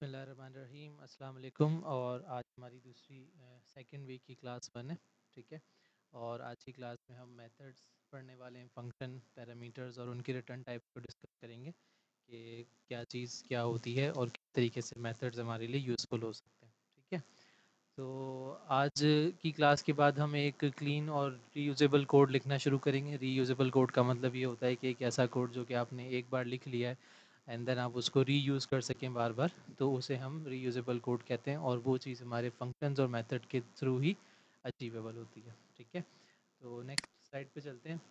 बिस्मिल्लाहिर्रहमानिर्रहीम अस्सलाम वालेकुम। और आज हमारी दूसरी सेकंड वीक की क्लास 1 है। ठीक है। और आज की क्लास में हम मेथड्स पढ़ने वाले हैं, फंक्शन, पैरामीटर्स और उनकी रिटर्न टाइप को डिस्कस करेंगे कि क्या चीज़ क्या होती है और किस तरीके से मेथड्स हमारे लिए यूज़फुल हो सकते हैं। ठीक है। तो आज की क्लास के बाद हम एक क्लीन और रीयूजेबल कोड लिखना शुरू करेंगे। रीयूजेबल कोड का मतलब ये होता है कि एक ऐसा कोड जो कि आपने एक बार लिख लिया है एंड देन आप उसको रीयूज़ कर सकें बार बार, तो उसे हम रीयूजेबल कोड कहते हैं और वो चीज़ हमारे फंक्शंस और मेथड के थ्रू ही अचीवेबल होती है। ठीक है। तो नेक्स्ट स्लाइड पे चलते हैं।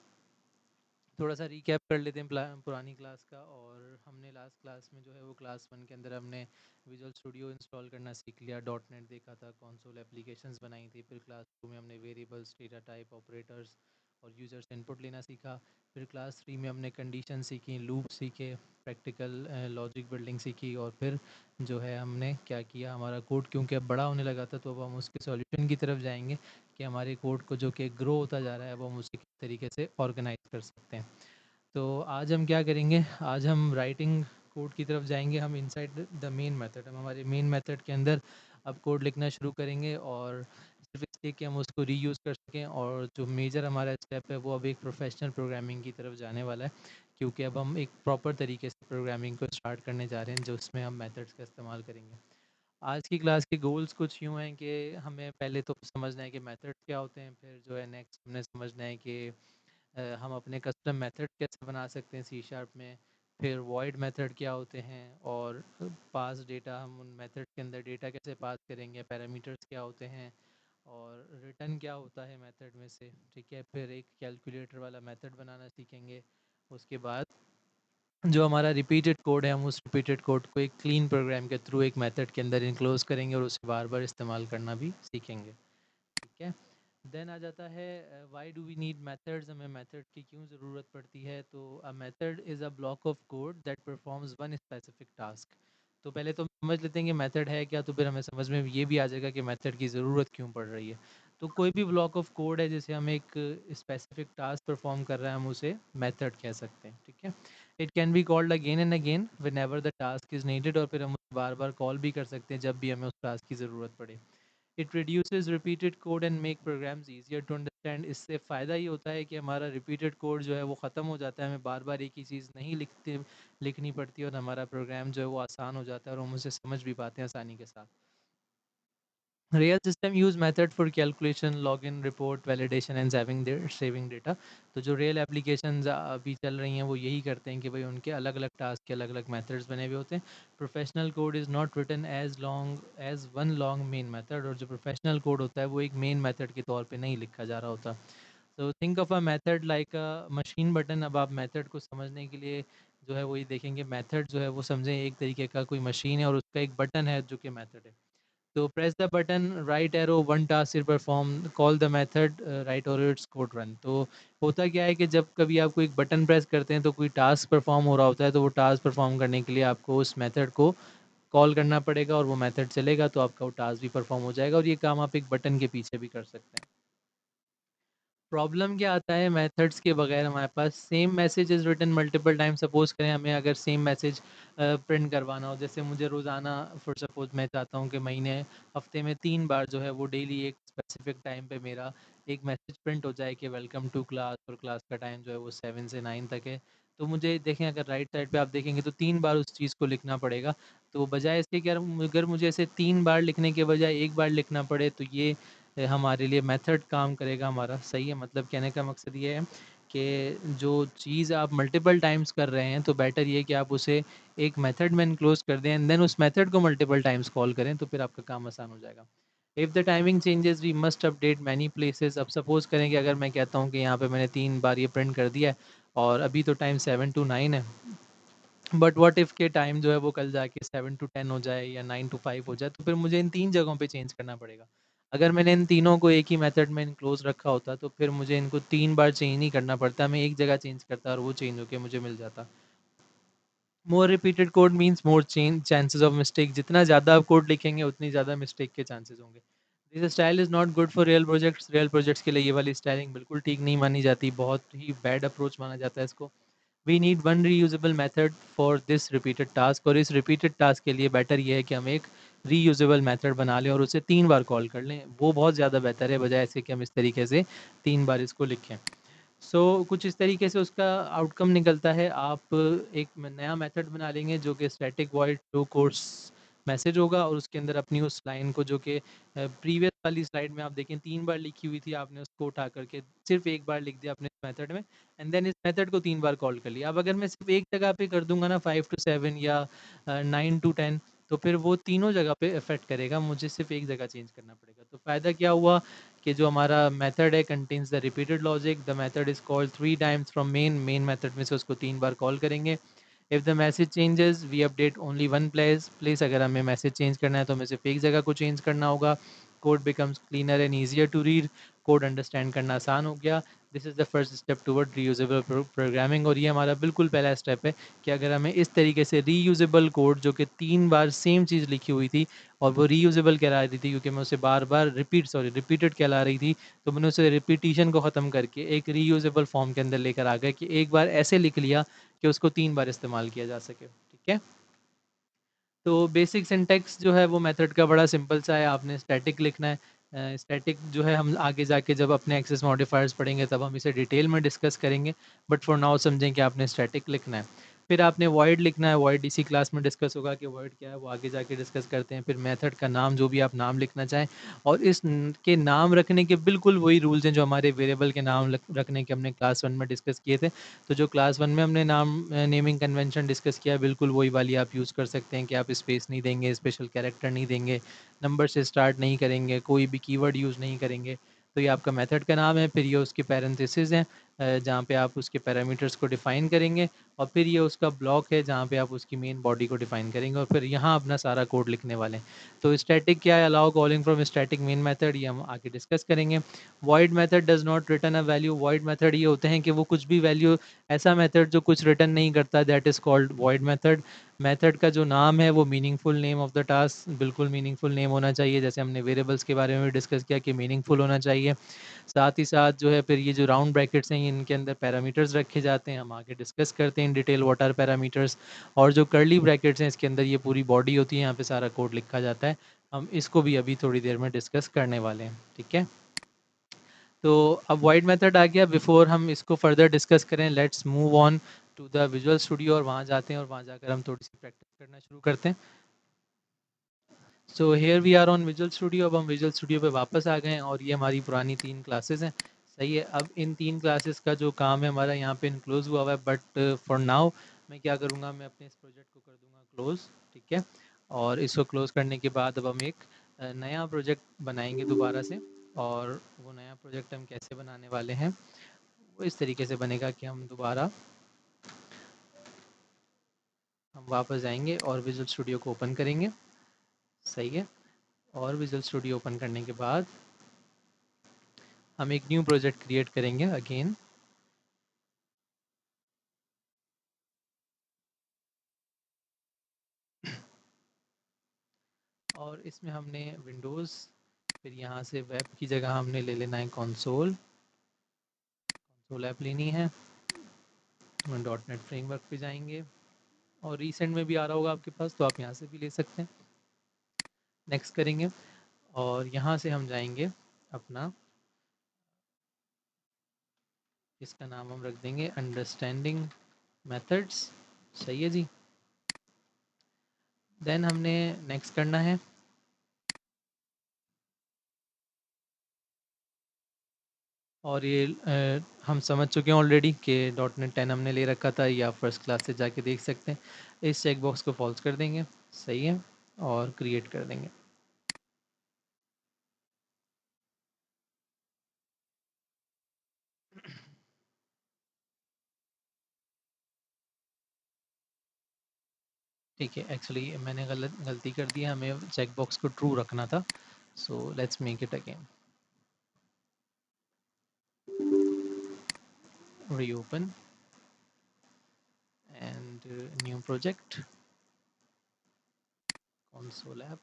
थोड़ा सा रीकैप कर लेते हैं पुरानी क्लास का। और हमने लास्ट क्लास में जो है वो क्लास 1 के अंदर हमने विजुअल स्टूडियो इंस्टॉल करना सीख लिया, डॉट नेट देखा था, कंसोल एप्लीकेशंस बनाई थी। फिर क्लास 2 में हमने वेरिएबल्स, डेटा टाइप, ऑपरेटर्स और यूजर से इनपुट लेना सीखा। फिर क्लास 3 में हमने कंडीशन सीखी, लूप सीखे, प्रैक्टिकल लॉजिक बिल्डिंग सीखी। और फिर जो है हमने क्या किया, हमारा कोड क्योंकि अब बड़ा होने लगा था तो अब हम उसके सॉल्यूशन की तरफ जाएंगे कि हमारे कोड को जो कि ग्रो होता जा रहा है अब हम उसी तरीके से ऑर्गेनाइज कर सकते हैं। तो आज हम क्या करेंगे, आज हम राइटिंग कोड की तरफ जाएंगे। हम इनसाइड द मेन मेथड, हम हमारे मेन मेथड के अंदर अब कोड लिखना शुरू करेंगे और सिर्फ इसलिए कि हम उसको रीयूज़ कर सकें। और जो मेजर हमारा स्टेप है वो अब एक प्रोफेशनल प्रोग्रामिंग की तरफ जाने वाला है, क्योंकि अब हम एक प्रॉपर तरीके से प्रोग्रामिंग को स्टार्ट करने जा रहे हैं जो उसमें हम मेथड्स का इस्तेमाल करेंगे। आज की क्लास के गोल्स कुछ यूँ हैं कि हमें पहले तो समझना है कि मेथड्स क्या होते हैं। फिर जो है नेक्स्ट हमने समझना है कि हम अपने कस्टम मेथड कैसे बना सकते हैं सी शार्प में। फिर वॉइड मेथड क्या होते हैं और पास डेटा, हम उन मेथड के अंदर डेटा कैसे पास करेंगे, पैरामीटर्स क्या होते हैं और रिटर्न क्या होता है मेथड में से। ठीक है। फिर एक कैलकुलेटर वाला मेथड बनाना सीखेंगे। उसके बाद जो हमारा रिपीटेड कोड है हम उस रिपीटेड कोड को एक क्लीन प्रोग्राम के थ्रू एक मेथड के अंदर इनक्लोज करेंगे और उसे बार बार इस्तेमाल करना भी सीखेंगे। ठीक है। देन आ जाता है why do we need methods, हमें मेथड की क्यों ज़रूरत पड़ती है। तो a method is a block of code that performs one specific task. तो पहले तो समझ लेते हैं कि मेथड है क्या, तो फिर हमें समझ में ये भी आ जाएगा कि मेथड की ज़रूरत क्यों पड़ रही है। तो कोई भी ब्लॉक ऑफ कोड है जिसे हम एक स्पेसिफिक टास्क परफॉर्म कर रहे हैं हम उसे मेथड कह सकते हैं। ठीक है। It can be called again and again when ever the task is needed, और फिर हम उसे बार बार कॉल भी कर सकते हैं जब भी हमें उस टास्क की ज़रूरत पड़े। It reduces repeated code and make programs easier to understand. इससे फ़ायदा ये होता है कि हमारा रिपीटेड कोड जो है वो ख़त्म हो जाता है, हमें बार बार एक ही चीज़ नहीं लिखनी पड़ती और हमारा प्रोग्राम जो है वो आसान हो जाता है और हम उसे समझ भी पाते हैं आसानी के साथ। Real system use method for calculation, login, report, validation and saving data. तो जो रियल एप्लीकेशंस अभी चल रही हैं वो यही करते हैं कि भाई उनके अलग अलग टास्क के अलग अलग मेथड्स बने हुए होते हैं। Professional code is not written as long as one long main method, और जो प्रोफेशनल कोड होता है वो एक मेन मेथड के तौर पे नहीं लिखा जा रहा होता। तो think of a method like a machine button. अब आप मेथड को समझने के लिए जो है वही देखेंगे, मेथड जो है वो समझें एक तरीके का कोई मशीन है और उसका एक बटन है जो कि मेथड है। तो press the button, right arrow, one task is perform, call the method, right और इट्स कोड रन। तो होता क्या है कि जब कभी आप कोई बटन प्रेस करते हैं तो कोई टास्क परफॉर्म हो रहा होता है, तो वो टास्क परफॉर्म करने के लिए आपको उस मेथड को कॉल करना पड़ेगा और वो मेथड चलेगा तो आपका वो टास्क भी परफॉर्म हो जाएगा। और ये काम आप एक बटन के पीछे भी कर सकते हैं। प्रॉब्लम क्या आता है मेथड्स के बगैर, हमारे पास same message is written multiple time. Suppose करें हमें अगर सेम मैसेज प्रिंट करवाना हो, जैसे मुझे रोज़ाना, फॉर सपोज़ मैं चाहता हूँ कि महीने हफ्ते में 3 बार जो है वो डेली एक स्पेसिफिक टाइम पे मेरा एक मैसेज प्रिंट हो जाए कि वेलकम टू क्लास, और क्लास का टाइम जो है वो 7 से 9 तक है। तो मुझे देखें, अगर राइट साइड पे आप देखेंगे तो 3 बार उस चीज़ को लिखना पड़ेगा। तो बजाय इसके कि अगर मुझे इसे 3 बार लिखने के बजाय 1 बार लिखना पड़े तो ये हमारे लिए मेथड काम करेगा हमारा। सही है, मतलब कहने का मकसद ये है कि जो चीज़ आप मल्टीपल टाइम्स कर रहे हैं तो बेटर ये है कि आप उसे एक मेथड में इनक्लोज कर दें एंड देन उस मेथड को मल्टीपल टाइम्स कॉल करें, तो फिर आपका काम आसान हो जाएगा। If the timing changes we must update many places. अब सपोज़ करें कि अगर मैं कहता हूँ कि यहाँ पे मैंने 3 बार ये प्रिंट कर दिया है और अभी तो टाइम 7 to 9 है, बट व्हाट इफ़ के टाइम जो है वो कल जाके 7 to 10 हो जाए या 9 to 5 हो जाए, तो फिर मुझे इन 3 जगहों पे चेंज करना पड़ेगा। अगर मैंने इन तीनों को एक ही मेथड में इनक्लोज़ रखा होता तो फिर मुझे इनको 3 बार चेंज नहीं करना पड़ता, मैं एक जगह चेंज करता और वो चेंज होके मुझे मिल जाता। More repeated code means more change chances of mistake. जितना ज़्यादा आप कोड लिखेंगे उतनी ज़्यादा मिस्टेक के चांसेस होंगे। This style is not good for real projects. Real projects के लिए ये वाली स्टाइलिंग बिल्कुल ठीक नहीं मानी जाती, बहुत ही बैड अप्रोच माना जाता है इसको। We need one reusable method for this repeated task, और इस रिपीटेड टास्क के लिए बेटर ये है कि हम एक रीयूजेबल मेथड बना लें और उसे 3 बार कॉल कर लें। वो बहुत ज़्यादा बेहतर है बजाय ऐसे कि हम इस तरीके से 3 बार इसको लिखें। कुछ इस तरीके से उसका आउटकम निकलता है। आप एक नया मेथड बना लेंगे जो कि static void to course message होगा, और उसके अंदर अपनी उस लाइन को, जो कि प्रीवियस वाली स्लाइड में आप देखें 3 बार लिखी हुई थी, आपने उसको उठा करके सिर्फ एक बार लिख दिया अपने मेथड में, एंड देन इस मेथड को 3 बार कॉल कर लिया। अब अगर मैं सिर्फ एक जगह पे कर दूंगा ना 5 to 7 या 9 to 10, तो फिर वो तीनों जगह पे इफेक्ट करेगा, मुझे सिर्फ एक जगह चेंज करना पड़ेगा। तो फ़ायदा क्या हुआ कि जो हमारा मेथड है contains the repeated logic, the method is called 3 times from main method में से उसको 3 बार कॉल करेंगे। If the message changes we update only one place, अगर हमें मैसेज चेंज करना है तो हमें सिर्फ एक जगह को चेंज करना होगा। Code becomes cleaner and easier to read, code understand करना आसान हो गया। This is the first step toward reusable programming, और ये हमारा बिल्कुल पहला स्टेप है कि अगर हमें इस तरीके से रीयूजेबल कोड, जो कि 3 बार सेम चीज़ लिखी हुई थी और वो रीयूजेबल कहला रही थी क्योंकि मैं उसे बार बार रिपीटेड कहला रही थी, तो मैंने उसे रिपीटिशन को ख़त्म करके एक रीयूजेबल फॉर्म के अंदर लेकर आ गया कि एक बार ऐसे लिख लिया कि उसको 3 बार इस्तेमाल किया जा सके। ठीक है, तो बेसिक सिंटेक्स जो है वो मेथड का बड़ा सिंपल सा है। आपने स्टैटिक लिखना है। स्टैटिक जो है हम आगे जाके जब अपने एक्सेस मॉडिफायर्स पढ़ेंगे तब हम इसे डिटेल में डिस्कस करेंगे, बट फॉर नाउ समझें कि आपने स्टैटिक लिखना है। फिर आपने वॉइड लिखना है। वॉइड इसी क्लास में डिस्कस होगा कि वॉइड क्या है, वो आगे जाके डिस्कस करते हैं। फिर मेथड का नाम, जो भी आप नाम लिखना चाहें, और के नाम रखने के बिल्कुल वही रूल्स हैं जो हमारे वेरिएबल के नाम रखने के हमने क्लास 1 में डिस्कस किए थे। तो जो क्लास 1 में हमने नेमिंग कन्वेंशन डिस्कस किया, बिल्कुल वही वाली आप यूज़ कर सकते हैं कि आप स्पेस नहीं देंगे, स्पेशल कैरेक्टर नहीं देंगे, नंबर से स्टार्ट नहीं करेंगे, कोई भी कीवर्ड यूज़ नहीं करेंगे। तो ये आपका मेथड का नाम है। फिर ये उसकी पैरेंथेसिस हैं, जहाँ पे आप उसके पैरामीटर्स को डिफ़ाइन करेंगे, और फिर ये उसका ब्लॉक है जहाँ पे आप उसकी मेन बॉडी को डिफ़ाइन करेंगे, और फिर यहाँ अपना सारा कोड लिखने वाले हैं। तो स्टैटिक क्या है, allow calling from static main method, ये हम आगे डिस्कस करेंगे। Void method does not return a value. Void method ये होते हैं कि वो कुछ भी वैल्यू, ऐसा मेथड जो कुछ रिटर्न नहीं करता, that is called void method. Method का जो नाम है वो meaningful name of the task, बिल्कुल मीनिंगफुल नेम होना चाहिए, जैसे हमने वेरिएबल्स के बारे में भी डिस्कस किया कि मीनिंगफुल होना चाहिए। साथ ही साथ जो है फिर ये जो राउंड ब्रैकेट्स हैं, इनके अंदर पैरामीटर्स रखे जाते हैं, हम आगे डिस्कस करते हैं in detail what are parameters. और जो कर्ली ब्रैकेट्स हैं, इसके अंदर ये पूरी बॉडी होती है, यहाँ पे सारा कोड लिखा जाता है। हम इसको भी अभी थोड़ी देर में डिस्कस करने वाले हैं। ठीक है, तो अब वाइड मेथड आ गया। बिफोर हम इसको फर्दर डिस्कस करें, let's move on to the Visual Studio, और वहाँ जाते हैं और वहाँ जाकर हम थोड़ी सी प्रैक्टिस करना शुरू करते हैं। So here we are on Visual Studio. अब हम विजुअल स्टूडियो पे वापस आ गए हैं, और ये हमारी पुरानी 3 क्लासेस हैं। सही है, अब इन 3 क्लासेस का जो काम है हमारा यहाँ पे इनक्लोज हुआ हुआ है, बट फॉर नाउ मैं क्या करूँगा, मैं अपने इस प्रोजेक्ट को कर दूँगा क्लोज। ठीक है, और इसको क्लोज करने के बाद अब हम एक नया प्रोजेक्ट बनाएंगे दोबारा से। और वो नया प्रोजेक्ट हम कैसे बनाने वाले हैं, वो इस तरीके से बनेगा कि हम वापस जाएंगे और विजुअल स्टूडियो को ओपन करेंगे। सही है, और विजुअल स्टूडियो ओपन करने के बाद हम एक न्यू प्रोजेक्ट क्रिएट करेंगे अगेन। और इसमें हमने विंडोज़, फिर यहाँ से वेब की जगह हमने ले लेना है कंसोल ऐप लेनी है। हम डॉट नेट फ्रेमवर्क पे जाएंगे, और रिसेंट में भी आ रहा होगा आपके पास, तो आप यहाँ से भी ले सकते हैं। नेक्स्ट करेंगे, और यहाँ से हम जाएंगे अपना, इसका नाम हम रख देंगे अंडरस्टैंडिंग मेथड्स। सही है जी। देन हमने नेक्स्ट करना है, और ये हम समझ चुके हैं ऑलरेडी कि डॉट नेट 10 हमने ले रखा था, या फर्स्ट क्लास से जाके देख सकते हैं। इस चेक बॉक्स को फॉल्स कर देंगे। सही है, और क्रिएट कर देंगे। ठीक है, एक्चुअली मैंने गलती कर दी है, हमें चेक बॉक्स को ट्रू रखना था। So let's make it again, reopen and new project console app.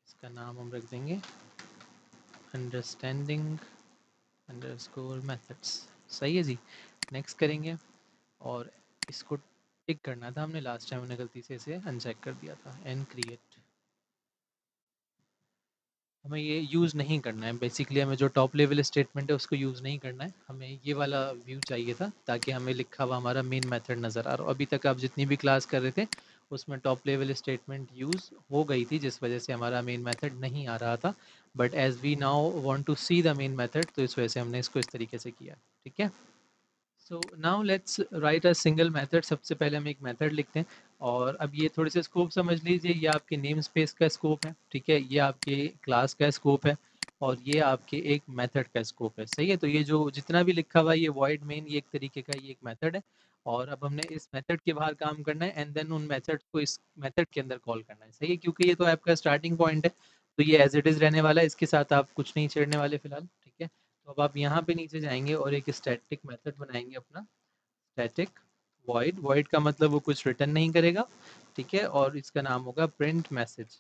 इसका नाम हम रख देंगे अंडरस्टैंडिंग अंडरस्कोर मेथड्स। सही है जी। नेक्स्ट करेंगे और इसको टिक करना था हमने, लास्ट टाइम हमने गलती से इसे अनचेक कर दिया था। एन क्रिएट, हमें ये यूज़ नहीं करना है बेसिकली, हमें जो टॉप लेवल स्टेटमेंट है उसको यूज़ नहीं करना है, हमें ये वाला व्यू चाहिए था ताकि हमें लिखा हुआ हमारा मेन मेथड नज़र आ रहा हो। अभी तक आप जितनी भी क्लास कर रहे थे उसमें टॉप लेवल स्टेटमेंट यूज़ हो गई थी जिस वजह से हमारा मेन मेथड नहीं आ रहा था, but as we now want to see the main method तो इस वजह से हमने इसको इस तरीके से किया। ठीक है, so now let's write a single method. सबसे पहले हम एक मेथड लिखते हैं और अब ये थोड़े से स्कोप समझ लीजिए, ये आपके नेम स्पेस का स्कोप है, ठीक है, ये आपके क्लास का स्कोप है और ये आपके एक मेथड का स्कोप है। सही है, तो ये जो जितना भी लिखा हुआ है ये वॉइड मेन, ये एक तरीके का ये एक मेथड है और अब हमने इस मेथड के बाहर काम करना है एंड देन उन मेथड को इस मेथड के अंदर कॉल करना है। सही है, क्योंकि ये तो आपका स्टार्टिंग पॉइंट है तो ये एज इट इज़ रहने वाला है, इसके साथ आप कुछ नहीं छेड़ने वाले फिलहाल। ठीक है, तो अब आप यहाँ पे नीचे जाएंगे और एक स्टैटिक मेथड बनाएंगे अपना, स्टैटिक वॉइड। वॉइड का मतलब वो कुछ रिटर्न नहीं करेगा, ठीक है, और इसका नाम होगा प्रिंट मैसेज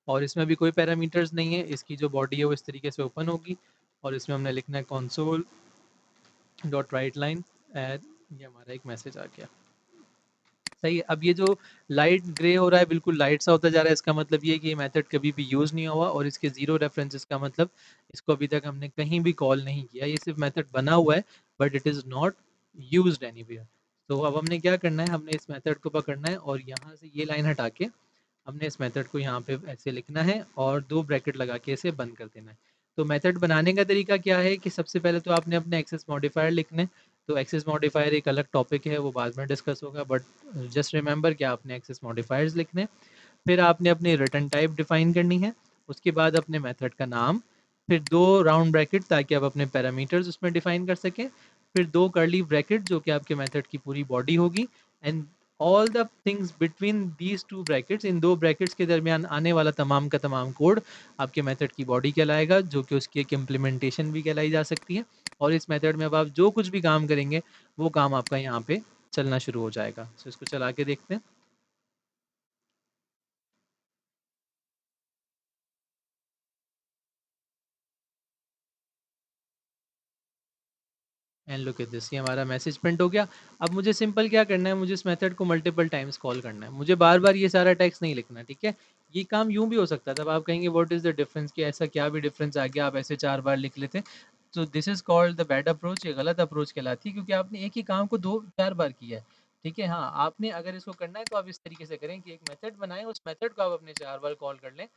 और इसमें भी कोई पैरामीटर्स नहीं है, इसकी जो बॉडी है वो इस तरीके से ओपन होगी और इसमें हमने लिखना है console dot write line add, ये हमारा एक मैसेज आ गया। सही है, अब ये जो लाइट ग्रे हो रहा है बिल्कुल लाइट सा होता जा रहा है, इसका मतलब ये है कि ये मेथड कभी भी यूज़ नहीं हुआ और इसके ज़ीरो रेफरेंसेस का मतलब इसको अभी तक हमने कहीं भी कॉल नहीं किया, ये सिर्फ मेथड बना हुआ है but it is not used anywhere. तो अब हमने क्या करना है, हमने इस मेथड को पकड़ना है और यहाँ से ये लाइन हटा के हमने इस मेथड को यहाँ पे ऐसे लिखना है और दो ब्रैकेट लगा के इसे बंद कर देना है। तो मेथड बनाने का तरीका क्या है कि सबसे पहले तो आपने अपने एक्सेस मॉडिफायर लिखने, तो एक्सेस मॉडिफायर एक अलग टॉपिक है वो बाद में डिस्कस होगा, बट जस्ट रिमेंबर कि आपने एक्सेस मॉडिफायर्स लिखने, फिर आपने अपनी रिटर्न टाइप डिफाइन करनी है, उसके बाद अपने मेथड का नाम, फिर दो राउंड ब्रैकेट ताकि आप अपने पैरामीटर्स उसमें डिफाइन कर सकें, फिर दो कर्ली ब्रैकेट जो कि आपके मेथड की पूरी बॉडी होगी and all the things between these two brackets, इन दो ब्रैकेट्स के दरमियान आने वाला तमाम का तमाम कोड आपके मेथड की बॉडी कहलाएगा, जो कि उसकी एक इम्प्लीमेंटेशन भी कहलाई जा सकती है। और इस मेथड में अब आप जो कुछ भी काम करेंगे वो काम आपका यहाँ पे चलना शुरू हो जाएगा। सो इसको चला के देखते हैं। एंड लुक एट दिस, ये हमारा मैसेज प्रिंट हो गया। अब मुझे सिंपल क्या करना है, मुझे इस मेथड को मल्टीपल टाइम्स कॉल करना है, मुझे बार बार ये सारा टेक्स्ट नहीं लिखना। ठीक है, ये काम यूं भी हो सकता था, तब आप कहेंगे व्हाट इज द डिफरेंस, कि ऐसा क्या भी डिफरेंस आ गया आप ऐसे चार बार लिख लेते। तो this is called the bad approach, ये गलत अप्रोच कहलाती है क्योंकि आपने एक ही काम को दो चार बार किया है। ठीक है, हाँ, आपने अगर इसको करना है तो आप इस तरीके से करें कि एक मेथड बनाएं, उस मेथड को आप अपने चार बार कॉल कर लें,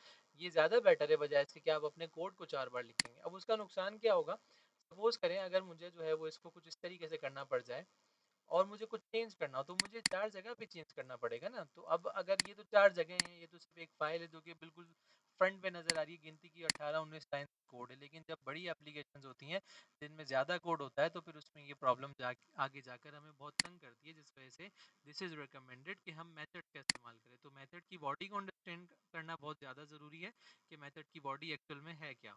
ये ज़्यादा बेटर है बजाय इसके कि आप अपने कोड को चार बार लिखेंगे। अब उसका नुकसान क्या होगा, सपोज करें अगर मुझे जो है वो इसको कुछ इस तरीके से करना पड़ जाए और मुझे कुछ चेंज करना हो तो मुझे चार जगह पे चेंज करना पड़ेगा ना। तो अब अगर ये तो चार जगह हैं, ये तो सिर्फ एक फाइल है जो कि बिल्कुल फ्रंट पे नजर आ रही है, गिनती की 18-19 लाइन कोड है, लेकिन जब बड़ी एप्लीकेशंस होती हैं जिनमें ज़्यादा कोड होता है तो फिर उसमें ये प्रॉब्लम आगे जाकर हमें बहुत तंग करती है, जिस वजह से दिस इज़ रिकमेंडेड कि हम मेथड का इस्तेमाल करें। तो मेथड की बॉडी को अंडरस्टैंड करना बहुत ज़्यादा ज़रूरी है कि मेथड की बॉडी एक्चुअल में है क्या।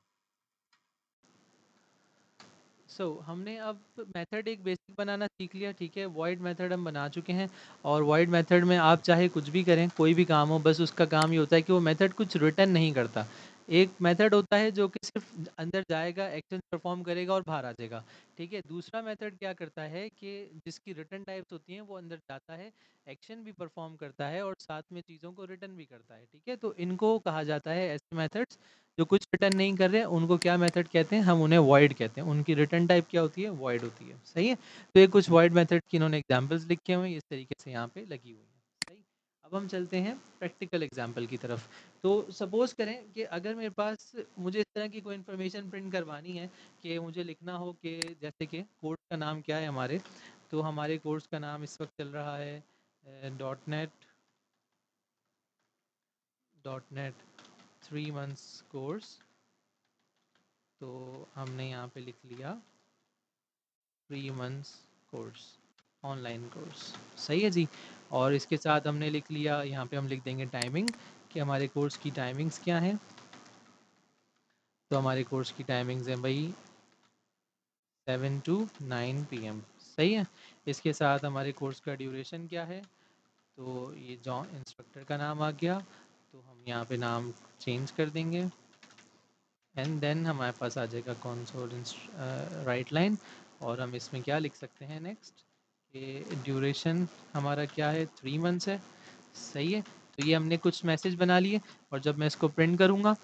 हमने अब मेथड एक बेसिक बनाना सीख लिया। ठीक है, वॉइड मेथड हम बना चुके हैं और वॉइड मेथड में आप चाहे कुछ भी करें, कोई भी काम हो, बस उसका काम ये होता है कि वो मेथड कुछ रिटर्न नहीं करता। एक मेथड होता है जो कि सिर्फ अंदर जाएगा, एक्शन परफॉर्म करेगा और बाहर आ जाएगा। ठीक है, दूसरा मेथड क्या करता है कि जिसकी रिटर्न टाइप्स होती हैं वो अंदर जाता है, एक्शन भी परफॉर्म करता है और साथ में चीज़ों को रिटर्न भी करता है। ठीक है, तो इनको कहा जाता है ऐसे मेथड्स जो कुछ रिटर्न नहीं कर रहे, उनको क्या मेथड कहते हैं, हम उन्हें वॉइड कहते हैं। उनकी रिटर्न टाइप क्या होती है, वॉइड होती है। सही है, तो ये कुछ वॉइड मेथड की इन्होंने एग्जांपल्स लिखे हुए हैं, इस तरीके से यहाँ पे लगी हुई है। सही, अब हम चलते हैं प्रैक्टिकल एग्जांपल की तरफ। तो सपोज करें कि अगर मेरे पास मुझे इस तरह की कोई इन्फॉर्मेशन प्रिंट करवानी है कि मुझे लिखना हो कि जैसे कि कोर्स का नाम क्या है हमारे, तो हमारे कोर्स का नाम इस वक्त चल रहा है डॉट नेट 3 मंथ्स कोर्स। तो हमने यहाँ पे लिख लिया 3 मंथ्स कोर्स, ऑनलाइन कोर्स। सही है जी, और इसके साथ हमने लिख लिया, यहाँ पे हम लिख देंगे टाइमिंग कि हमारे कोर्स की टाइमिंग्स क्या हैं। तो हमारे कोर्स की टाइमिंग्स हैं भाई 7 to 9 PM। सही है, इसके साथ हमारे कोर्स का ड्यूरेशन क्या है, तो ये जॉन इंस्ट्रक्टर का नाम आ गया, तो हम यहाँ पे नाम चेंज कर देंगे एंड देन हमारे पास आ जाएगा कंसोल राइट लाइन, और हम इसमें क्या लिख सकते हैं नेक्स्ट, कि ड्यूरेशन हमारा क्या है, 3 मंथ्स है। सही है। तो ये हमने कुछ मैसेज बना लिए, और जब मैं इसको प्रिंट करूँगा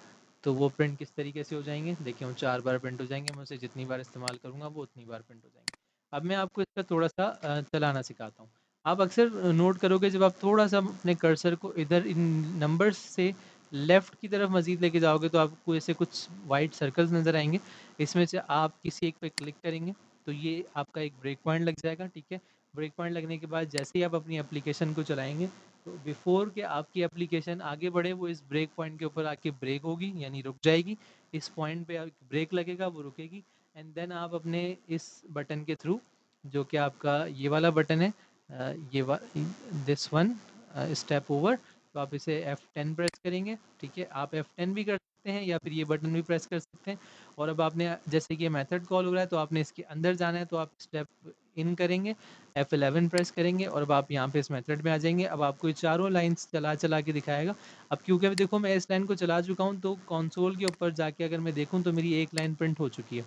तो वो प्रिंट किस तरीके से हो जाएंगे, देखिए वो 4 बार प्रिंट हो जाएंगे, मैं उसे जितनी बार इस्तेमाल करूँगा वो उतनी बार प्रिंट हो जाएंगे। अब मैं आपको इसका थोड़ा सा चलाना सिखाता हूँ। आप अक्सर नोट करोगे, जब आप थोड़ा सा अपने कर्सर को इधर इन नंबर्स से लेफ़्ट की तरफ मज़ीद लेके जाओगे तो आपको ऐसे कुछ वाइट सर्कल्स नज़र आएंगे। इसमें से आप किसी एक पे क्लिक करेंगे तो ये आपका एक ब्रेक पॉइंट लग जाएगा, ठीक है। ब्रेक पॉइंट लगने के बाद जैसे ही आप अपनी एप्लीकेशन को चलाएंगे, तो बिफोर के आपकी एप्लीकेशन आगे बढ़े, वो इस ब्रेक पॉइंट के ऊपर आके ब्रेक होगी, यानी रुक जाएगी। इस पॉइंट पे ब्रेक लगेगा, वो रुकेगी, एंड देन आप अपने इस बटन के थ्रू, जो कि आपका ये वाला बटन है, दिस वन स्टेप ओवर, तो आप इसे F10 प्रेस करेंगे, ठीक है। आप F10 भी कर सकते हैं या फिर ये बटन भी प्रेस कर सकते हैं। और अब आपने, जैसे कि ये मेथड कॉल हो रहा है तो आपने इसके अंदर जाना है, तो आप स्टेप इन करेंगे, F11 प्रेस करेंगे, और अब आप यहाँ पे इस मेथड में आ जाएंगे। अब आपको ये चारों लाइंस चला चला के दिखाएगा। अब क्योंकि अभी देखो मैं इस लाइन को चला चुका हूँ, तो कंसोल के ऊपर जाके अगर मैं देखूँ तो मेरी एक लाइन प्रिंट हो चुकी है।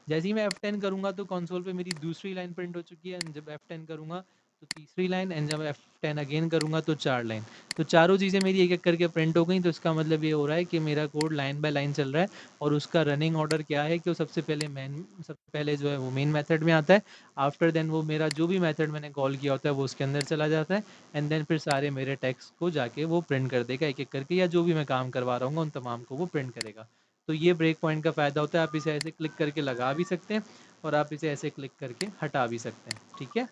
जैसे ही मैं F10 करूँगा तो कंसोल पे मेरी दूसरी लाइन प्रिंट हो चुकी है, एंड जब F10 करूँगा तो तीसरी लाइन, एंड जब F10 अगेन करूँगा तो 4 लाइन। तो चारों चीज़ें मेरी एक एक करके प्रिंट हो गई। तो इसका मतलब ये हो रहा है कि मेरा कोड लाइन बाय लाइन चल रहा है, और उसका रनिंग ऑर्डर क्या है कि वो सबसे पहले जो है वो मेन मेथड में आता है। आफ्टर देन वो मेरा जो भी मेथड मैंने कॉल किया होता है वो उसके अंदर चला जाता है, एंड देन फिर सारे मेरे टेक्स्ट को जाके वो प्रिंट कर देगा एक एक करके, या जो भी मैं काम करवा रहा हूँ उन तमाम को वो प्रिंट करेगा। तो ये ब्रेक पॉइंट का फ़ायदा होता है। आप इसे ऐसे क्लिक करके लगा भी सकते हैं, और आप इसे ऐसे क्लिक करके हटा भी सकते हैं, ठीक है।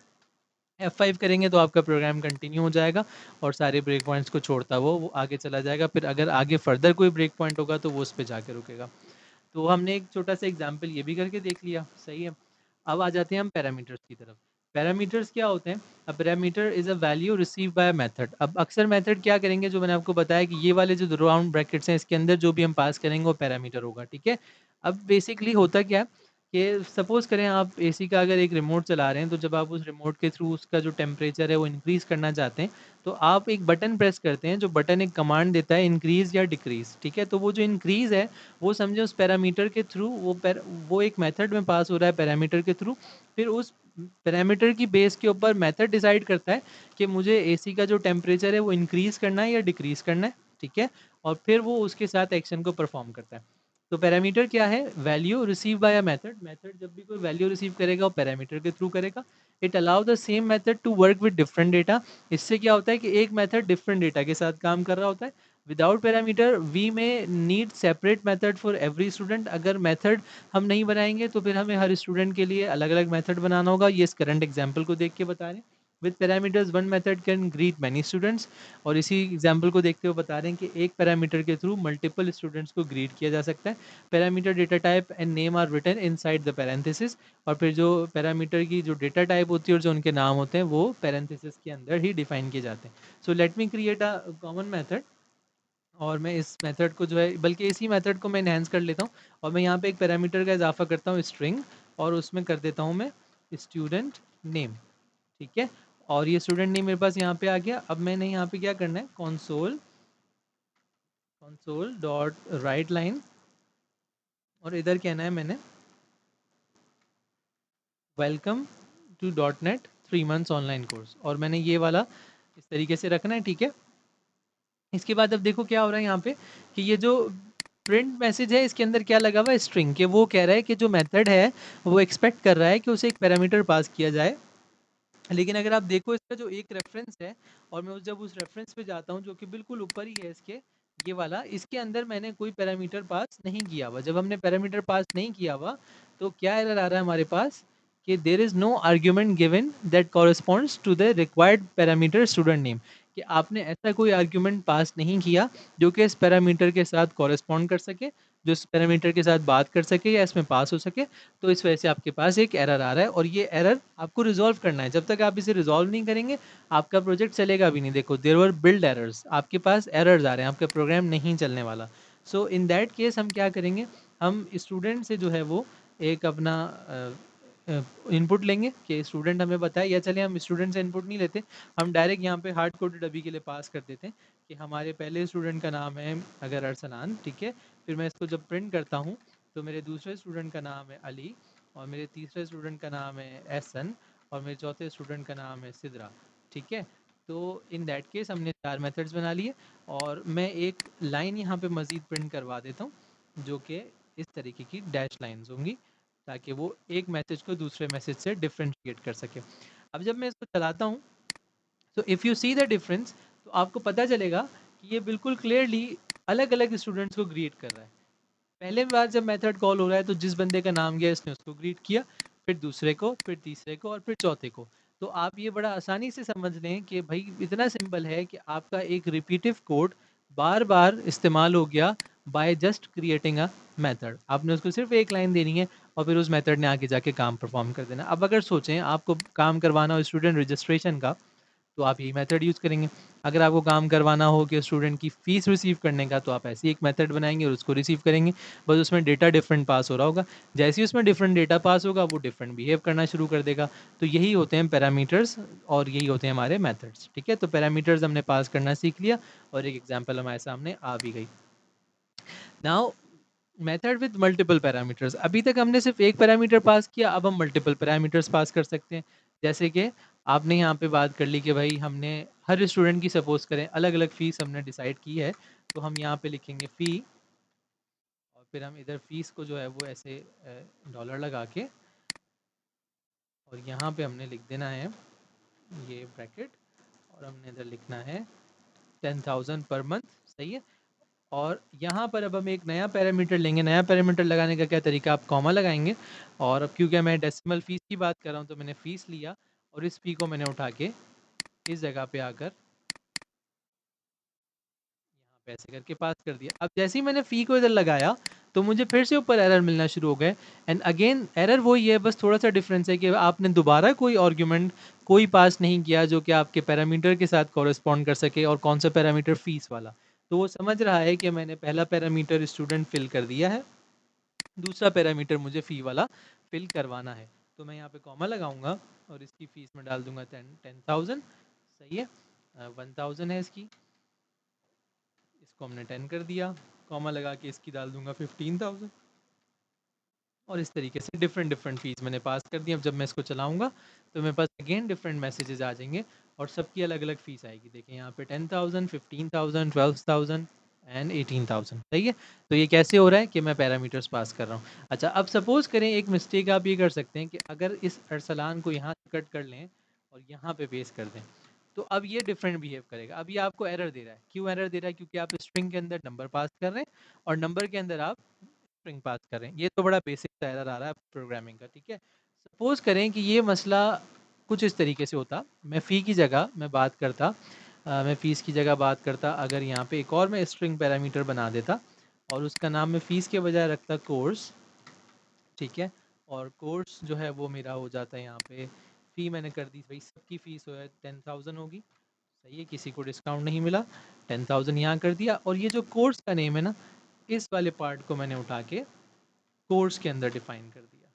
F5 करेंगे तो आपका प्रोग्राम कंटिन्यू हो जाएगा, और सारे ब्रेक पॉइंट्स को छोड़ता वो आगे चला जाएगा। फिर अगर आगे फर्दर कोई ब्रेक पॉइंट होगा तो वो उस पे जाके रुकेगा। तो हमने एक छोटा सा एग्जाम्पल ये भी करके देख लिया, सही है। अब आ जाते हैं हम पैरामीटर्स की तरफ। पैरामीटर्स क्या होते हैं? अ parameter is a value receive by method. अब अक्सर मेथड क्या करेंगे, जो मैंने आपको बताया कि ये वाले जो राउंड ब्रैकेट्स हैं इसके अंदर जो भी हम पास करेंगे वो पैरामीटर होगा, ठीक है। अब बेसिकली होता क्या है कि सपोज़ करें आप एसी का अगर एक रिमोट चला रहे हैं, तो जब आप उस रिमोट के थ्रू उसका जो टेम्परेचर है वो इंक्रीज़ करना चाहते हैं, तो आप एक बटन प्रेस करते हैं, जो बटन एक कमांड देता है इंक्रीज़ या डिक्रीज़, ठीक है। तो वो जो इंक्रीज़ है वो समझे उस पैरामीटर के थ्रू, वो एक मेथड में पास हो रहा है पैरामीटर के थ्रू। फिर उस पैरामीटर की बेस के ऊपर मेथड डिसाइड करता है कि मुझे एसी का जो टेम्परेचर है वो इंक्रीज़ करना है या डिक्रीज़ करना है, ठीक है। और फिर वो उसके साथ एक्शन को परफॉर्म करता है। तो पैरामीटर क्या है? Value receive by a method. Method जब भी कोई वैल्यू रिसीव करेगा वो पैरामीटर के थ्रू करेगा। It allow the same method to work with different data. इससे क्या होता है कि एक मेथड डिफरेंट डेटा के साथ काम कर रहा होता है। विदाउट पैरामीटर वी में need separate method for every student. अगर मेथड हम नहीं बनाएंगे तो फिर हमें हर स्टूडेंट के लिए अलग अलग मेथड बनाना होगा। ये इस करंट एग्जाम्पल को देख के बता रहे हैं। With parameters one method can greet many students. और इसी एग्जाम्पल को देखते हुए बता रहे हैं कि एक पैरामीटर के थ्रू मल्टीपल स्टूडेंट्स को ग्रीट किया जा सकता है। Parameter data type and name are written inside the parenthesis. और फिर जो पैरामीटर की जो डेटा टाइप होती है और जो उनके नाम होते हैं वो पैरेंथेसिस के अंदर ही डिफाइन किए जाते हैं। So let me create a common method, और मैं इस मेथड को जो है, बल्कि इसी मेथड को मैं एनहांस कर लेता हूँ, और मैं यहाँ पे एक पैरामीटर का इजाफा करता हूँ स्ट्रिंग, और उसमें कर देता हूँ मैं स्टूडेंट नेम, ठीक है। और ये स्टूडेंट नेम मेरे पास यहाँ पे आ गया। अब मैंने यहाँ पे क्या करना है, कंसोल डॉट राइट लाइन, और इधर कहना है मैंने welcome to dot net 3 months online course, और मैंने ये वाला इस तरीके से रखना है, ठीक है। इसके बाद अब देखो क्या हो रहा है यहाँ पे, कि ये जो प्रिंट मैसेज है इसके अंदर क्या लगा हुआ है, स्ट्रिंग के। वो कह रहा है कि जो मेथड है वो एक्सपेक्ट कर रहा है कि उसे एक पैरामीटर पास किया जाए। लेकिन अगर आप देखो इसका जो एक रेफरेंस है, और मैं जब उस रेफरेंस पे जाता हूँ जो कि बिल्कुल ऊपर ही है इसके, ये वाला, इसके अंदर मैंने कोई पैरामीटर पास नहीं किया हुआ। जब हमने पैरामीटर पास नहीं किया हुआ तो क्या एरर आ रहा है हमारे पास, कि there is no argument given that corresponds to the required parameter student name. कि आपने ऐसा कोई आर्ग्यूमेंट पास नहीं किया जो कि इस पैरामीटर के साथ कॉरेस्पॉन्ड कर सके, जो इस पैरामीटर के साथ बात कर सके या इसमें पास हो सके। तो इस वजह से आपके पास एक एरर आ रहा है, और ये एरर आपको रिजॉल्व करना है। जब तक आप इसे रिजॉल्व नहीं करेंगे आपका प्रोजेक्ट चलेगा भी नहीं। देखो देयर वर बिल्ड एरर्स, आपके पास एरर्स आ रहे हैं, आपका प्रोग्राम नहीं चलने वाला। सो इन दैट केस हम क्या करेंगे, हम स्टूडेंट से जो है वो एक अपना इनपुट लेंगे कि स्टूडेंट हमें बताए, या चले हम स्टूडेंट से इनपुट नहीं लेते, हम डायरेक्ट यहाँ पे हार्ड कोडेड अभी के लिए पास कर देते हैं कि हमारे पहले स्टूडेंट का नाम है अगर अरसलान, ठीक है, फिर मैं इसको जब प्रिंट करता हूँ तो मेरे दूसरे स्टूडेंट का नाम है अली, और मेरे तीसरे स्टूडेंट का नाम है एहसन, और मेरे चौथे स्टूडेंट का नाम है सिद्रा, ठीक है। तो इन दैट केस हमने 4 मेथड्स बना लिए, और मैं एक लाइन यहाँ पे मज़ीद प्रिंट करवा देता हूँ जो कि इस तरीके की डैश लाइंस होंगी, ताकि वो एक मैसेज को दूसरे मैसेज से डिफ्रेंशिएट कर सके। अब जब मैं इसको चलाता हूँ तो if you see the difference, तो आपको पता चलेगा कि ये बिल्कुल क्लियरली अलग अलग स्टूडेंट्स को ग्रीट कर रहा है। पहले बार जब मेथड कॉल हो रहा है तो जिस बंदे का नाम गया इसने उसको ग्रीट किया, फिर दूसरे को, फिर तीसरे को, और फिर चौथे को। तो आप ये बड़ा आसानी से समझ लें कि भाई इतना सिंपल है कि आपका एक रिपीटिव कोड बार बार इस्तेमाल हो गया by just creating a method. आपने उसको सिर्फ एक लाइन देनी है और फिर उस मेथड ने आगे जाके काम परफॉर्म कर देना। अब अगर सोचें आपको काम करवाना हो स्टूडेंट रजिस्ट्रेशन का, तो आप यही मेथड यूज़ करेंगे। अगर आपको काम करवाना हो कि स्टूडेंट की फ़ीस रिसीव करने का, तो आप ऐसी एक मेथड बनाएंगे और उसको रिसीव करेंगे। बस उसमें डेटा डिफरेंट पास हो रहा होगा, जैसे ही उसमें डिफरेंट डेटा पास होगा वो डिफरेंट बिहेव करना शुरू कर देगा। तो यही होते हैं पैरामीटर्स, और यही होते हैं हमारे मेथड्स, ठीक है। तो पैरामीटर्स हमने पास करना सीख लिया और एक एग्जाम्पल हमारे सामने आ भी गई। Now method with multiple parameters, अभी तक हमने सिर्फ एक पैरामीटर पास किया, अब हम मल्टीपल पैरामीटर्स पास कर सकते हैं। जैसे कि आपने यहाँ पे बात कर ली कि भाई हमने हर स्टूडेंट की सपोज करें अलग अलग फ़ीस हमने डिसाइड की है, तो हम यहाँ पे लिखेंगे फ़ी, और फिर हम इधर फीस को जो है वो ऐसे डॉलर लगा के, और यहाँ पे हमने लिख देना है ये ब्रैकेट, और हमने इधर लिखना है 10,000 पर मंथ, सही है। और यहाँ पर अब हम एक नया पैरामीटर लेंगे। नया पैरामीटर लगाने का क्या तरीका, आप कॉमा लगाएंगे, और अब क्योंकि मैं डेसिमल फीस की बात कर रहा हूँ तो मैंने फीस लिया, और इस फी को मैंने उठा के इस जगह पे आकर यहाँ पे ऐसे करके पास कर दिया। अब जैसे ही मैंने फ़ी को इधर लगाया तो मुझे फिर से ऊपर एरर मिलना शुरू हो गए, एंड अगेन एरर वही है, बस थोड़ा सा डिफरेंस है कि आपने दोबारा कोई आर्ग्यूमेंट कोई पास नहीं किया जो कि आपके पैरामीटर के साथ कॉरेस्पॉन्ड कर सके, और कौन सा पैरामीटर फ़ीस वाला। तो वो समझ रहा है कि मैंने पहला पैरामीटर स्टूडेंट फिल कर दिया है, दूसरा पैरामीटर मुझे फ़ी वाला फिल करवाना है। तो मैं यहाँ पे कॉमा लगाऊंगा और इसकी फ़ीस में डाल दूंगा 10,000, सही है। 1,000 है इसकी, इसको हमने 10 कर दिया, कॉमा लगा के इसकी डाल दूंगा 15,000, और इस तरीके से डिफरेंट डिफरेंट फीस मैंने पास कर दी। अब जब मैं इसको चलाऊंगा तो मेरे पास अगेन डिफरेंट मैसेजेस आ जाएंगे, और सबकी अलग अलग फीस आएगी। देखिए यहाँ पे 10,000, 15,000, 12,000 एंड 18,000, सही है। तो ये कैसे हो रहा है कि मैं पैरामीटर्स पास कर रहा हूँ। अच्छा, अब सपोज करें एक मिस्टेक आप ये कर सकते हैं कि अगर इस अरसलान को यहाँ कट कर लें और यहाँ पे पेस्ट कर दें, तो अब ये डिफरेंट बिहेव करेगा। अब ये आपको एरर दे रहा है, क्यों एरर दे रहा है, क्योंकि आप स्ट्रिंग के अंदर नंबर पास कर रहे हैं और नंबर के अंदर आप स्ट्रिंग पास कर रहे हैं। ये तो बड़ा बेसिक सा एरर आ रहा है प्रोग्रामिंग का, ठीक है। सपोज करें कि ये मसला कुछ इस तरीके से होता, मैं फ़ी की जगह मैं बात करता, मैं फ़ीस की जगह बात करता, अगर यहाँ पे एक और मैं स्ट्रिंग पैरामीटर बना देता और उसका नाम मैं फ़ीस के बजाय रखता कोर्स, ठीक है। और कोर्स जो है वो मेरा हो जाता है यहाँ पे फ़ी मैंने कर दी, भाई सबकी फ़ीस हो है 10,000 होगी, सही है, किसी को डिस्काउंट नहीं मिला, 10,000 यहाँ कर दिया। और ये जो कोर्स का नेम है ना, इस वाले पार्ट को मैंने उठा के कोर्स के अंदर डिफाइन कर दिया,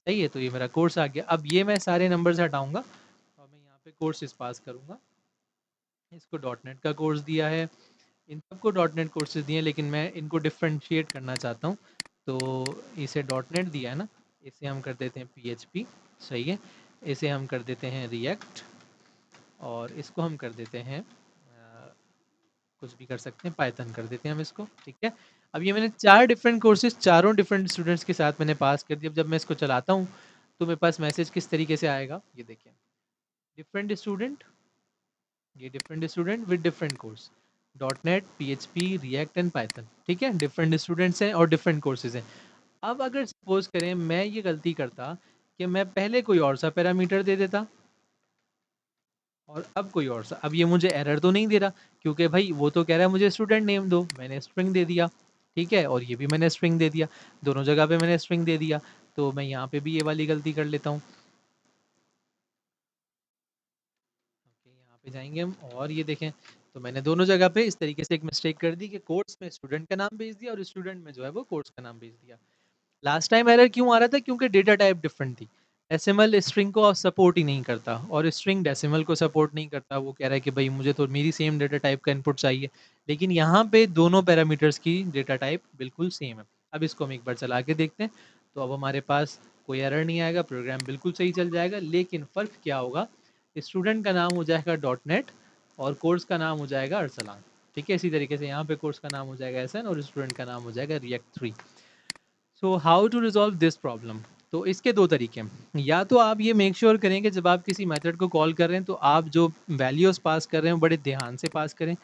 सही है। तो ये मेरा कोर्स आ गया। अब ये मैं सारे नंबर्स हटाऊंगा और मैं यहाँ पे कोर्सेज पास करूँगा। इसको डॉट नेट का कोर्स दिया है, इन सबको डॉट नेट कोर्सेज दिए हैं, लेकिन मैं इनको डिफ्रेंशिएट करना चाहता हूँ। तो इसे डॉट नेट दिया है ना, इसे हम कर देते हैं PHP, सही है। इसे हम कर देते हैं रिएक्ट, और इसको हम कर देते हैं कुछ भी कर सकते हैं, पाइथन कर देते हैं हम इसको, ठीक है। अब ये मैंने 4 डिफरेंट कोर्सेज चारों डिफरेंट स्टूडेंट्स के साथ मैंने पास कर दिया। अब जब मैं इसको चलाता हूँ तो मेरे पास मैसेज किस तरीके से आएगा, ये देखिए, डिफरेंट स्टूडेंट, ये different student with different course, dot net, PHP, react and Python, ठीक है। डिफरेंट स्टूडेंट्स हैं और डिफरेंट कोर्सेज हैं। अब अगर सपोज करें मैं ये गलती करता कि मैं पहले कोई और सा पैरामीटर दे देता और अब कोई और सा, अब ये मुझे एरर तो नहीं दे रहा, क्योंकि भाई वो तो कह रहा है मुझे स्टूडेंट नेम दो, मैंने स्ट्रिंग दे दिया, ठीक है, और ये भी मैंने स्ट्रिंग दे दिया, दोनों जगह पे मैंने स्ट्रिंग दे दिया। तो मैं यहाँ पे भी ये वाली गलती कर लेता हूँ। ओके, यहाँ पे जाएंगे हम और ये देखें, तो मैंने दोनों जगह पे इस तरीके से एक मिस्टेक कर दी कि कोर्स में स्टूडेंट का नाम भेज दिया और स्टूडेंट में जो है वो कोर्स का नाम भेज दिया। लास्ट टाइम एरर क्यों आ रहा था, क्योंकि डेटा टाइप डिफरेंट थी। डेसिमल स्ट्रिंग को सपोर्ट ही नहीं करता और स्ट्रिंग डेसिमल को सपोर्ट नहीं करता। वो कह रहा है कि भाई मुझे तो मेरी सेम डेटा टाइप का इनपुट चाहिए, लेकिन यहाँ पे दोनों पैरामीटर्स की डेटा टाइप बिल्कुल सेम है। अब इसको हम एक बार चला के देखते हैं, तो अब हमारे पास कोई एरर नहीं आएगा, प्रोग्राम बिल्कुल सही चल जाएगा। लेकिन फ़र्क क्या होगा, स्टूडेंट का नाम हो जाएगा .NET और कोर्स का नाम हो जाएगा अरसलान। ठीक है, इसी तरीके से यहाँ पे कोर्स का नाम हो जाएगा एसन और स्टूडेंट का नाम हो जाएगा React 3। So how to resolve this problem? तो इसके दो तरीके हैं। या तो आप ये मेक श्योर करें कि जब आप किसी मेथड को कॉल कर रहे हैं तो आप जो वैल्यूज़ पास कर रहे हैं बड़े ध्यान से पास करें,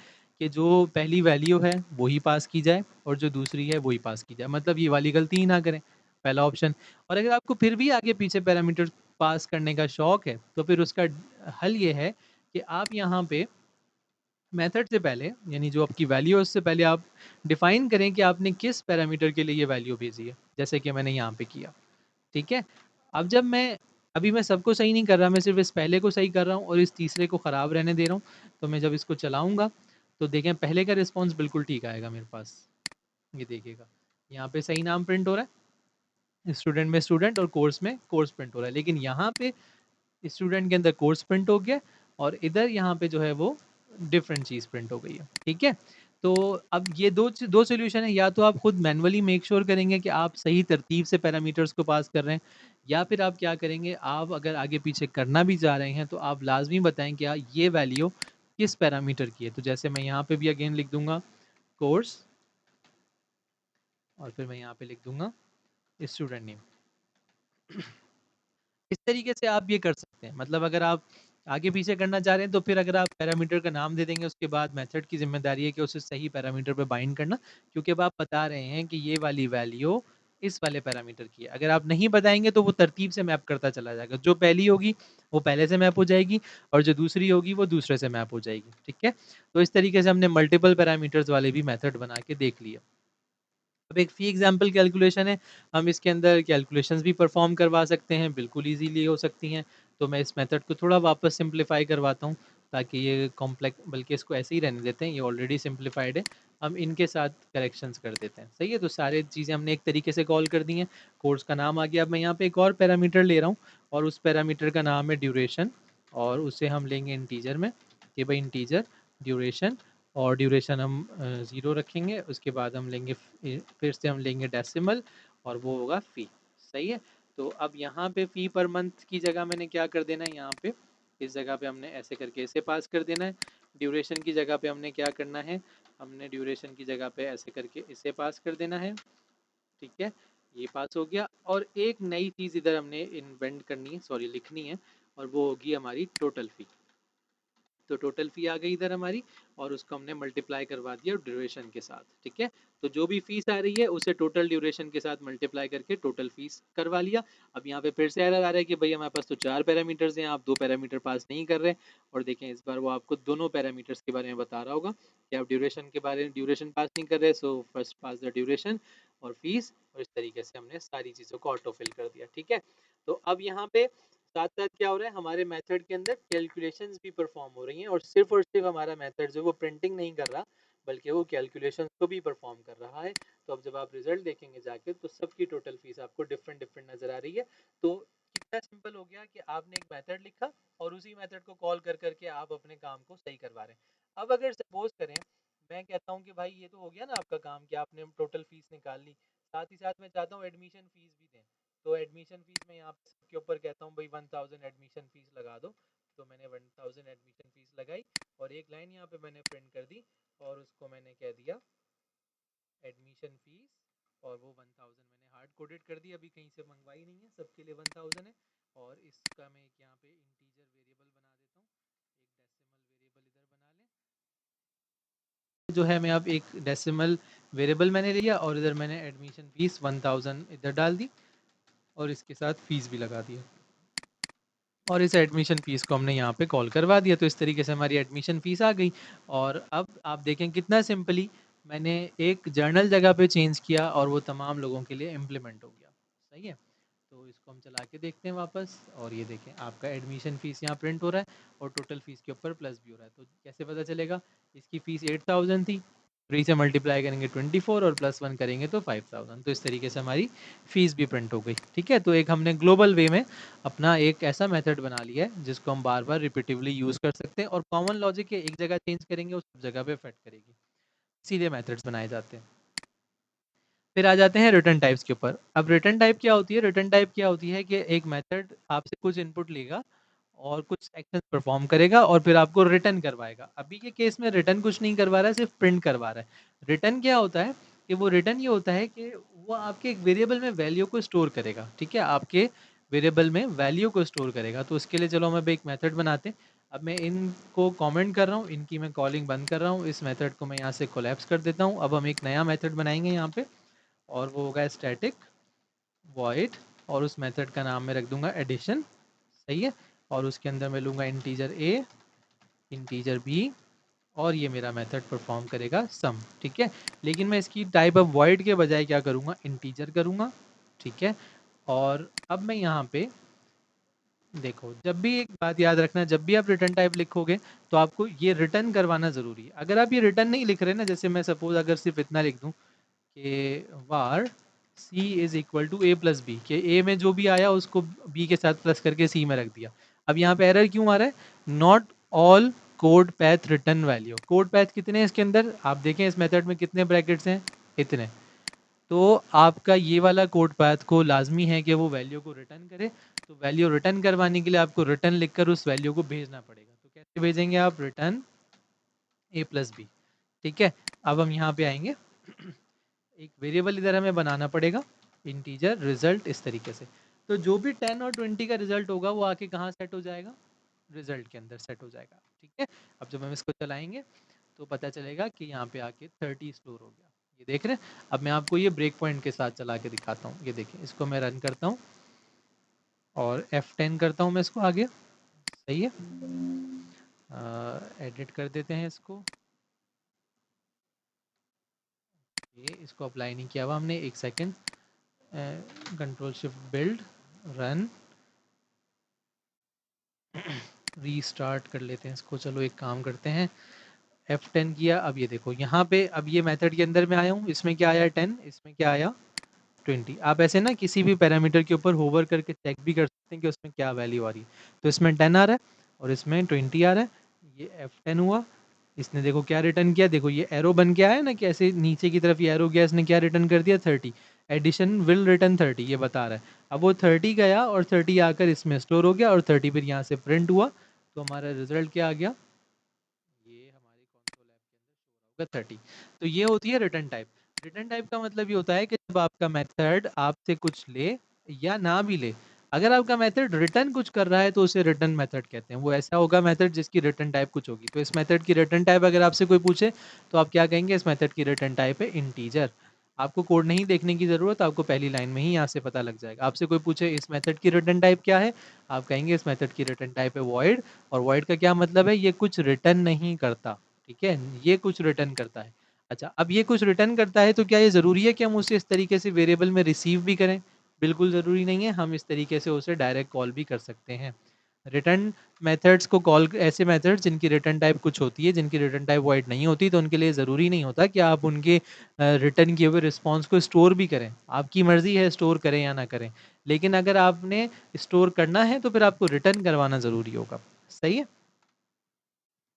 कि जो पहली वैल्यू है वही पास की जाए और जो दूसरी है वही पास की जाए, मतलब ये वाली गलती ही ना करें, पहला ऑप्शन। और अगर आपको फिर भी आगे पीछे पैरामीटर पास करने का शौक है तो फिर उसका हल ये है कि आप यहाँ पे मेथड से पहले, यानी जो आपकी वैल्यू है उससे पहले आप डिफाइन करें कि आपने किस पैरामीटर के लिए ये वैल्यू भेजी है, जैसे कि मैंने यहाँ पे किया। ठीक है, अब जब मैं अभी मैं सबको सही नहीं कर रहा, मैं सिर्फ इस पहले को सही कर रहा हूँ और इस तीसरे को ख़राब रहने दे रहा हूँ। तो मैं जब इसको चलाऊँगा तो देखें पहले का रिस्पॉन्स बिल्कुल ठीक आएगा मेरे पास। ये देखिएगा, यहाँ पे सही नाम प्रिंट हो रहा है, स्टूडेंट में स्टूडेंट और कोर्स में कोर्स प्रिंट हो रहा है, लेकिन यहाँ पे स्टूडेंट के अंदर कोर्स प्रिंट हो गया और इधर यहाँ पे जो है वो डिफरेंट चीज़ प्रिंट हो गई है। ठीक है, तो अब ये दो सॉल्यूशन है, या तो आप खुद मैनुअली मेक श्योर करेंगे कि आप सही तरतीब से पैरामीटर्स को पास कर रहे हैं, या फिर आप क्या करेंगे, आप अगर आगे पीछे करना भी चाह रहे हैं तो आप लाजमी बताएं कि ये वैल्यू किस पैरामीटर की है। तो जैसे मैं यहाँ पे भी अगेन लिख दूंगा कोर्स और फिर मैं यहाँ पे लिख दूंगा स्टूडेंट नेम। इस तरीके से आप ये कर सकते हैं। मतलब अगर आप आगे पीछे करना चाह रहे हैं तो फिर अगर आप पैरामीटर का नाम दे देंगे, उसके बाद मेथड की जिम्मेदारी है कि उसे सही पैरामीटर पे बाइंड करना, क्योंकि अब आप बता रहे हैं कि ये वाली वैल्यू इस वाले पैरामीटर की है। अगर आप नहीं बताएंगे तो वो तरतीब से मैप करता चला जाएगा, जो पहली होगी वो पहले से मैप हो जाएगी और जो दूसरी होगी वो दूसरे से मैप हो जाएगी। ठीक है, तो इस तरीके से हमने मल्टीपल पैरामीटर्स वाले भी मेथड बना के देख लिया। अब एक फी एग्जाम्पल कैलकुलेशन है, हम इसके अंदर कैलकुलेशंस भी परफॉर्म करवा सकते हैं, बिल्कुल इजीली हो सकती हैं। तो मैं इस मेथड को थोड़ा वापस सिंप्लीफाई करवाता हूँ ताकि ये कॉम्प्लेक्स, बल्कि इसको ऐसे ही रहने देते हैं, ये ऑलरेडी सिंप्लीफाइड है, हम इनके साथ करेक्शंस कर देते हैं। सही है, तो सारे चीज़ें हमने एक तरीके से कॉल कर दी हैं। कोर्स का नाम आ गया। अब मैं यहाँ पे एक और पैरामीटर ले रहा हूँ और उस पैरामीटर का नाम है ड्यूरेशन, और उसे हम लेंगे इंटीजर में, कि भाई इंटीजर ड्यूरेशन, और ड्यूरेशन हम 0 रखेंगे। उसके बाद हम लेंगे फिर से हम लेंगे डेसिमल और वो होगा फ़ी। सही है, तो अब यहाँ पे फ़ी पर मंथ की जगह मैंने क्या कर देना है, यहाँ पे इस जगह पे हमने ऐसे करके इसे पास कर देना है। ड्यूरेशन की जगह पे हमने क्या करना है, हमने ड्यूरेशन की जगह पे ऐसे करके इसे पास कर देना है। ठीक है, ये पास हो गया। और एक नई चीज़ इधर हमने इन्वेंट करनी है, सॉरी लिखनी है, और वो होगी हमारी टोटल फ़ी। तो टोटल फ़ी आ गई इधर हमारी, और उसको हमने मल्टीप्लाई करवा दिया ड्यूरेशन के साथ। ठीक है, तो जो भी फीस आ रही है उसे टोटल ड्यूरेशन के साथ मल्टीप्लाई करके टोटल फीस करवा लिया। अब यहाँ पे फिर से एरर आ रहा है कि भाई हमारे पास तो 4 पैरामीटर्स हैं, आप 2 पैरामीटर पास नहीं कर रहे। और देखें इस बार वो आपको दोनों पैरामीटर्स के बारे में बता रहा होगा कि आप ड्यूरेशन के बारे में ड्यूरेशन पास नहीं कर रहे, so first pass the duration और फीस, और इस तरीके से हमने सारी चीज़ों को ऑटो फिल कर दिया। ठीक है, तो अब यहाँ पे साथ साथ क्या हो रहा है, हमारे मेथड के अंदर कैलकुलेशंस भी परफॉर्म हो रही हैं, और सिर्फ हमारा मेथड जो वो प्रिंटिंग नहीं कर रहा बल्कि वो कैलकुलेशंस को भी परफॉर्म कर रहा है। तो अब जब आप रिजल्ट देखेंगे जाके तो सबकी टोटल फीस आपको डिफरेंट डिफरेंट नजर आ रही है। तो कितना सिंपल हो गया कि आपने एक मेथड लिखा और उसी मेथड को कॉल कर करके आप अपने काम को सही करवा रहे हैं। अब अगर सपोज करें मैं कहता हूँ कि भाई ये तो हो गया ना आपका काम कि आपने टोटल फीस निकाल ली, साथ ही साथ मैं चाहता हूँ एडमिशन फीस भी दें। तो एडमिशन फीस में यहाँ के ऊपर कहता हूँ भाई 1000 एडमिशन फीस लगा दो। तो मैंने 1000 एडमिशन फीस लगाई और एक लाइन यहाँ पे मैंने प्रिंट कर दी और उसको मैंने कह दिया एडमिशन फीस, और वो 1000 मैंने हार्ड कोडेड कर दी, अभी कहीं से मंगवाई नहीं है, सबके लिए 1000 है। और इसका मैं एक यहाँ पे इंटीजर वेरिएबल बना देता हूँ, एक डेसिमल वेरिएबल इधर बना लें। जो है मैं अब एक डेसिमल वेरिएबल मैंने लिया और इधर मैंने एडमिशन फीस 1000 इधर डाल दी और इसके साथ फीस भी लगा दिया, और इस एडमिशन फ़ीस को हमने यहाँ पे कॉल करवा दिया। तो इस तरीके से हमारी एडमिशन फ़ीस आ गई। और अब आप देखें कितना सिंपली मैंने एक जर्नल जगह पे चेंज किया और वो तमाम लोगों के लिए इम्प्लीमेंट हो गया। सही है, तो इसको हम चला के देखते हैं वापस, और ये देखें आपका एडमिशन फ़ीस यहाँ प्रिंट हो रहा है और टोटल फ़ीस के ऊपर प्लस भी हो रहा है। तो कैसे पता चलेगा, इसकी फ़ीस 8000 थी 3 से मल्टीप्लाई करेंगे 24 और +1 करेंगे तो 5000। तो इस तरीके से हमारी फीस भी प्रिंट हो गई। ठीक है, तो एक हमने ग्लोबल वे में अपना एक ऐसा मेथड बना लिया है जिसको हम बार बार रिपीटिवली यूज़ कर सकते हैं, और कॉमन लॉजिक एक जगह चेंज करेंगे उस जगह पे इफेक्ट करेगी, सीधे मेथड्स बनाए जाते हैं। फिर आ जाते हैं रिटर्न टाइप्स के ऊपर। अब रिटर्न टाइप क्या होती है? रिटर्न टाइप क्या होती है कि एक मेथड आपसे कुछ इनपुट लेगा और कुछ एक्शन परफॉर्म करेगा और फिर आपको रिटर्न करवाएगा। अभी के केस में रिटर्न कुछ नहीं करवा रहा है, सिर्फ प्रिंट करवा रहा है। रिटर्न क्या होता है कि वो रिटर्न ये होता है कि वो आपके एक वेरिएबल में वैल्यू को स्टोर करेगा। ठीक है, आपके वेरिएबल में वैल्यू को स्टोर करेगा। तो उसके लिए चलो हम अब एक मेथड बनाते हैं। अब मैं इनको कमेंट कर रहा हूँ, इनकी मैं कॉलिंग बंद कर रहा हूँ, इस मेथड को मैं यहाँ से कोलैप्स कर देता हूँ। अब हम एक नया मेथड बनाएंगे यहाँ पे, और वो होगा स्टैटिक वॉइड, और उस मेथड का नाम मैं रख दूंगा एडिशन। सही है, और उसके अंदर मैं लूँगा इंटीजर ए, इंटीजर बी, और ये मेरा मेथड परफॉर्म करेगा सम। ठीक है, लेकिन मैं इसकी टाइप ऑफ वॉइड के बजाय क्या करूँगा, इंटीजर करूँगा। ठीक है, और अब मैं यहाँ पे देखो, जब भी एक बात याद रखना, जब भी आप रिटर्न टाइप लिखोगे तो आपको ये रिटर्न करवाना ज़रूरी है। अगर आप ये रिटर्न नहीं लिख रहे ना, जैसे मैं सपोज अगर सिर्फ इतना लिख दूँ कि var c is equal to A plus B, के ए में जो भी आया उसको बी के साथ प्लस करके सी में रख दिया। अब यहाँ पे एरर क्यों आ रहा है? Not all code path return value. Code path कितने हैं इसके अंदर? आप देखें इस मेथड में कितने ब्रैकेट्स हैं, इतने। तो आपका ये वाला कोड पैथ को लाजमी है कि वो वैल्यू को रिटर्न करे। तो वैल्यू रिटर्न करवाने के लिए आपको रिटर्न लिखकर उस वैल्यू को भेजना पड़ेगा। तो कैसे भेजेंगे आप? रिटर्न ए प्लस बी। ठीक है, अब हम यहाँ पे आएंगे, एक वेरिएबल इधर हमें बनाना पड़ेगा, इंटीजर रिजल्ट, इस तरीके से। तो जो भी 10 और 20 का रिजल्ट होगा वो आके कहाँ सेट हो जाएगा? रिजल्ट के अंदर सेट हो जाएगा। ठीक है, अब जब हम इसको चलाएंगे तो पता चलेगा कि यहाँ पे आके 30 स्टोर हो गया। ये देख रहे हैं? अब मैं आपको ये ब्रेक पॉइंट के साथ चला के दिखाता हूँ। ये देखिए, इसको मैं रन करता हूँ और F10 करता हूँ मैं इसको आगे। सही है, एडिट कर देते हैं इसको। ये इसको अप्लाई नहीं किया हुआ हमने, एक second. Control shift build run, restart कर लेते हैं इसको। चलो एक काम करते हैं, F10 किया। अब ये देखो यहाँ पे, अब ये मेथड के अंदर मैं आया हूँ, इसमें क्या आया 10, इसमें क्या आया 20। आप ऐसे ना किसी भी पैरामीटर के ऊपर होवर करके चेक भी कर सकते हैं कि उसमें क्या वैल्यू आ रही है। तो इसमें 10 आ रहा है और इसमें 20 आ रहा है। ये F10 हुआ, इसने देखो क्या रिटर्न किया। देखो ये एरो बन के आया ना, कि ऐसे नीचे की तरफ ये एरो गया, इसने क्या रिटर्न कर दिया? 30। एडिशन विल रिटर्न 30, ये बता रहा है। अब वो 30 गया और 30 आकर इसमें स्टोर हो गया और 30 फिर यहाँ से प्रिंट हुआ। तो हमारा रिजल्ट क्या आ गया? ये हमारे कंसोल ऐप के अंदर शो होगा 30। तो ये होती है रिटर्न टाइप। रिटर्न टाइप का मतलब ये होता है कि जब आपका मेथड आपसे कुछ ले या ना भी ले, अगर आपका मेथड रिटर्न कुछ कर रहा है तो उसे रिटर्न मेथड कहते हैं। वो ऐसा होगा मेथड जिसकी रिटर्न टाइप कुछ होगी। तो इस मेथड की रिटर्न टाइप अगर आपसे कोई पूछे तो आप क्या कहेंगे? इस मेथड की रिटर्न टाइप है इंटीजर। आपको कोड नहीं देखने की ज़रूरत, आपको पहली लाइन में ही यहाँ से पता लग जाएगा। आपसे कोई पूछे इस मेथड की रिटर्न टाइप क्या है, आप कहेंगे इस मेथड की रिटर्न टाइप है वॉइड। और वॉइड का क्या मतलब है? ये कुछ रिटर्न नहीं करता। ठीक है, ये कुछ रिटर्न करता है। अच्छा, अब ये कुछ रिटर्न करता है तो क्या ये ज़रूरी है कि हम उसे इस तरीके से वेरिएबल में रिसीव भी करें? बिल्कुल ज़रूरी नहीं है, हम इस तरीके से उसे डायरेक्ट कॉल भी कर सकते हैं। रिटर्न मेथड्स को कॉल, ऐसे मेथड्स जिनकी रिटर्न टाइप कुछ होती है, जिनकी रिटर्न टाइप वॉइड नहीं होती, तो उनके लिए ज़रूरी नहीं होता कि आप उनके रिटर्न किए हुए रिस्पॉन्स को स्टोर भी करें। आपकी मर्ज़ी है स्टोर करें या ना करें, लेकिन अगर आपने स्टोर करना है तो फिर आपको रिटर्न करवाना ज़रूरी होगा। सही है,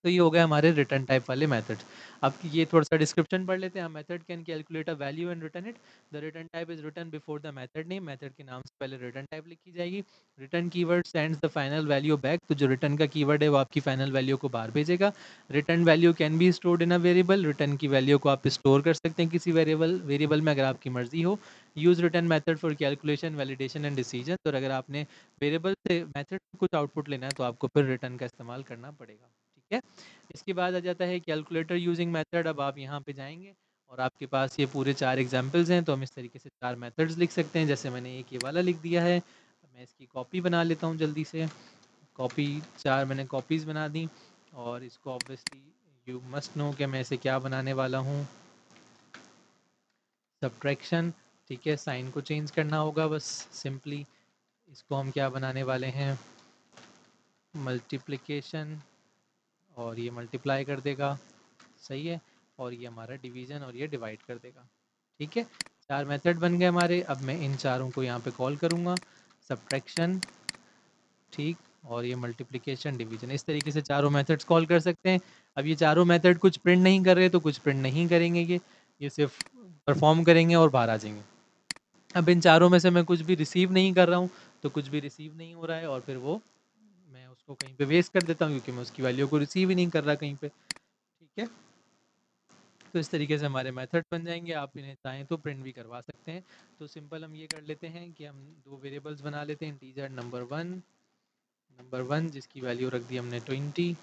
तो ये हो गए हमारे रिटर्न टाइप वाले मेथड्स। अब ये थोड़ा सा डिस्क्रिप्शन पढ़ लेते हैं। Method can calculate a value and return it. The return type is return before the method name. Method के नाम से पहले रिटर्न टाइप लिखी जाएगी। Return keyword sends the final value back. तो जो रिटर्न का कीवर्ड है वो आपकी फाइनल वैल्यू को बाहर भेजेगा। Return value can be stored in a variable. Return की वैल्यू को आप स्टोर कर सकते हैं किसी वेरिएबल में अगर आपकी मर्जी हो। Use return method for calculation, validation and decision. तो अगर आपने वेरिएबल से मेथड से कुछ आउटपुट लेना है तो आपको फिर रिटर्न का इस्तेमाल करना पड़ेगा। ठीक है, इसके बाद आ जाता है कैलकुलेटर यूजिंग मेथड। अब आप यहाँ पे जाएंगे और आपके पास ये पूरे 4 एग्जांपल्स हैं, तो हम इस तरीके से 4 मेथड्स लिख सकते हैं। जैसे मैंने एक ये वाला लिख दिया है, मैं इसकी कॉपी बना लेता हूँ जल्दी से। कॉपी 4 मैंने कॉपीज़ बना दी, और इसको ऑब्वियसली यू मस्ट नो कि मैं इसे क्या बनाने वाला हूँ, सब्ट्रैक्शन। ठीक है, साइन को चेंज करना होगा बस सिंपली। इसको हम क्या बनाने वाले हैं, मल्टीप्लिकेशन, और ये मल्टीप्लाई कर देगा। सही है, और ये हमारा डिवीजन और ये डिवाइड कर देगा। ठीक है, 4 मेथड बन गए हमारे। अब मैं इन चारों को यहाँ पे कॉल करूँगा, सब्ट्रैक्शन, ठीक, और ये मल्टीप्लिकेशन, डिवीजन, इस तरीके से चारों मेथड्स कॉल कर सकते हैं। अब ये चारों मेथड कुछ प्रिंट नहीं कर रहे तो कुछ प्रिंट नहीं करेंगे, ये सिर्फ परफॉर्म करेंगे और बाहर आ जाएंगे। अब इन चारों में से मैं कुछ भी रिसीव नहीं कर रहा हूँ, तो कुछ भी रिसीव नहीं हो रहा है और फिर वो मैं उसको कहीं पे वेस्ट कर देता हूँ क्योंकि मैं उसकी वैल्यू को रिसीव ही नहीं कर रहा कहीं पे। ठीक है, तो इस तरीके से हमारे मेथड बन जाएंगे। आप इन्हें चाहें तो प्रिंट भी करवा सकते हैं। तो सिंपल हम ये कर लेते हैं कि हम दो वेरिएबल्स बना लेते हैं, इंटीजर नंबर वन जिसकी वैल्यू रख दी हमने 20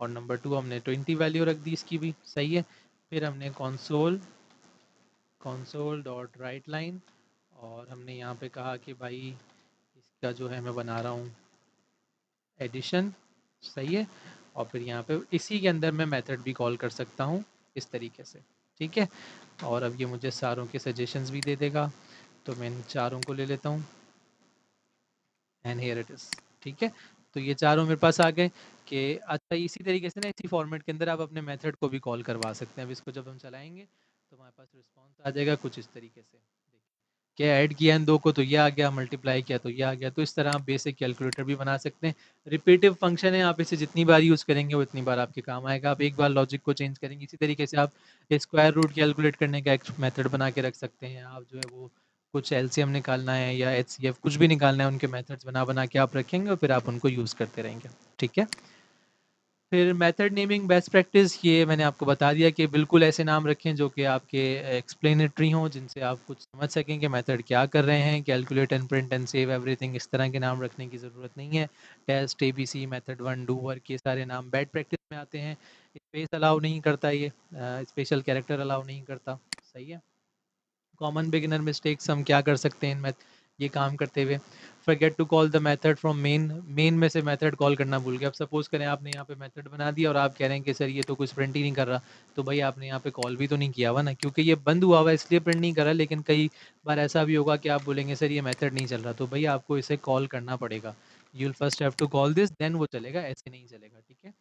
और नंबर टू हमने 20 वैल्यू रख दी इसकी भी, सही है। फिर हमने console डॉट राइट लाइन और हमने यहाँ पे कहा कि भाई इसका जो है मैं बना रहा हूँ एडिशन, सही है। और फिर यहाँ पे इसी के अंदर मैं मेथड भी कॉल कर सकता हूँ इस तरीके से। ठीक है, और अब ये मुझे सारों के सजेशंस भी दे देगा, तो मैं इन चारों को ले लेता हूँ एंड हियर इट इज़। ठीक है, तो ये चारों मेरे पास आ गए कि अच्छा इसी तरीके से ना इसी फॉर्मेट के अंदर आप अपने मेथड को भी कॉल करवा सकते हैं। अब इसको जब हम चलाएंगे तो हमारे पास रिस्पॉन्स आ जाएगा कुछ इस तरीके से। क्या ऐड किया इन दो को तो ये आ गया, मल्टीप्लाई किया तो ये आ गया। तो इस तरह आप बेसिक कैलकुलेटर भी बना सकते हैं। रिपीटिव फंक्शन है, आप इसे जितनी बार यूज़ करेंगे वो इतनी बार आपके काम आएगा। आप एक बार लॉजिक को चेंज करेंगे, इसी तरीके से आप स्क्वायर रूट कैलकुलेट करने का एक मेथड बना के रख सकते हैं। आप जो है वो कुछ एलसीएम निकालना है या एचसीएफ कुछ भी निकालना है, उनके मेथड्स बना बना के आप रखेंगे और फिर आप उनको यूज़ करते रहेंगे। ठीक है, फिर मेथड नेमिंग बेस्ट प्रैक्टिस, ये मैंने आपको बता दिया कि बिल्कुल ऐसे नाम रखें जो कि आपके एक्सप्लेनेटरी हों, जिनसे आप कुछ समझ सकें कि मेथड क्या कर रहे हैं। Calculate and print and save everything, इस तरह के नाम रखने की ज़रूरत नहीं है। Test, ABC, method one, do, work, ये सारे नाम बैड प्रैक्टिस में आते हैं। स्पेस अलाउ नहीं करता, ये स्पेशल कैरेक्टर अलाउ नहीं करता, सही है। कॉमन बिगिनर मिस्टेक्स हम क्या कर सकते हैं इनमें ये काम करते हुए, forget to call the method from main में से मेथड कॉल करना भूल गए। अब सपोज करें आपने यहाँ पे मेथड बना दिया और आप कह रहे हैं कि सर ये तो कुछ प्रिंट ही नहीं कर रहा, तो भाई आपने यहाँ पे कॉल भी तो नहीं किया हुआ ना, क्योंकि ये बंद हुआ हुआ है इसलिए प्रिंट नहीं कर रहा। लेकिन कई बार ऐसा भी होगा कि आप बोलेंगे सर ये मेथड नहीं चल रहा, तो भाई आपको इसे कॉल करना पड़ेगा। You will first have to call this, then वो चलेगा, ऐसे नहीं चलेगा। ठीक है,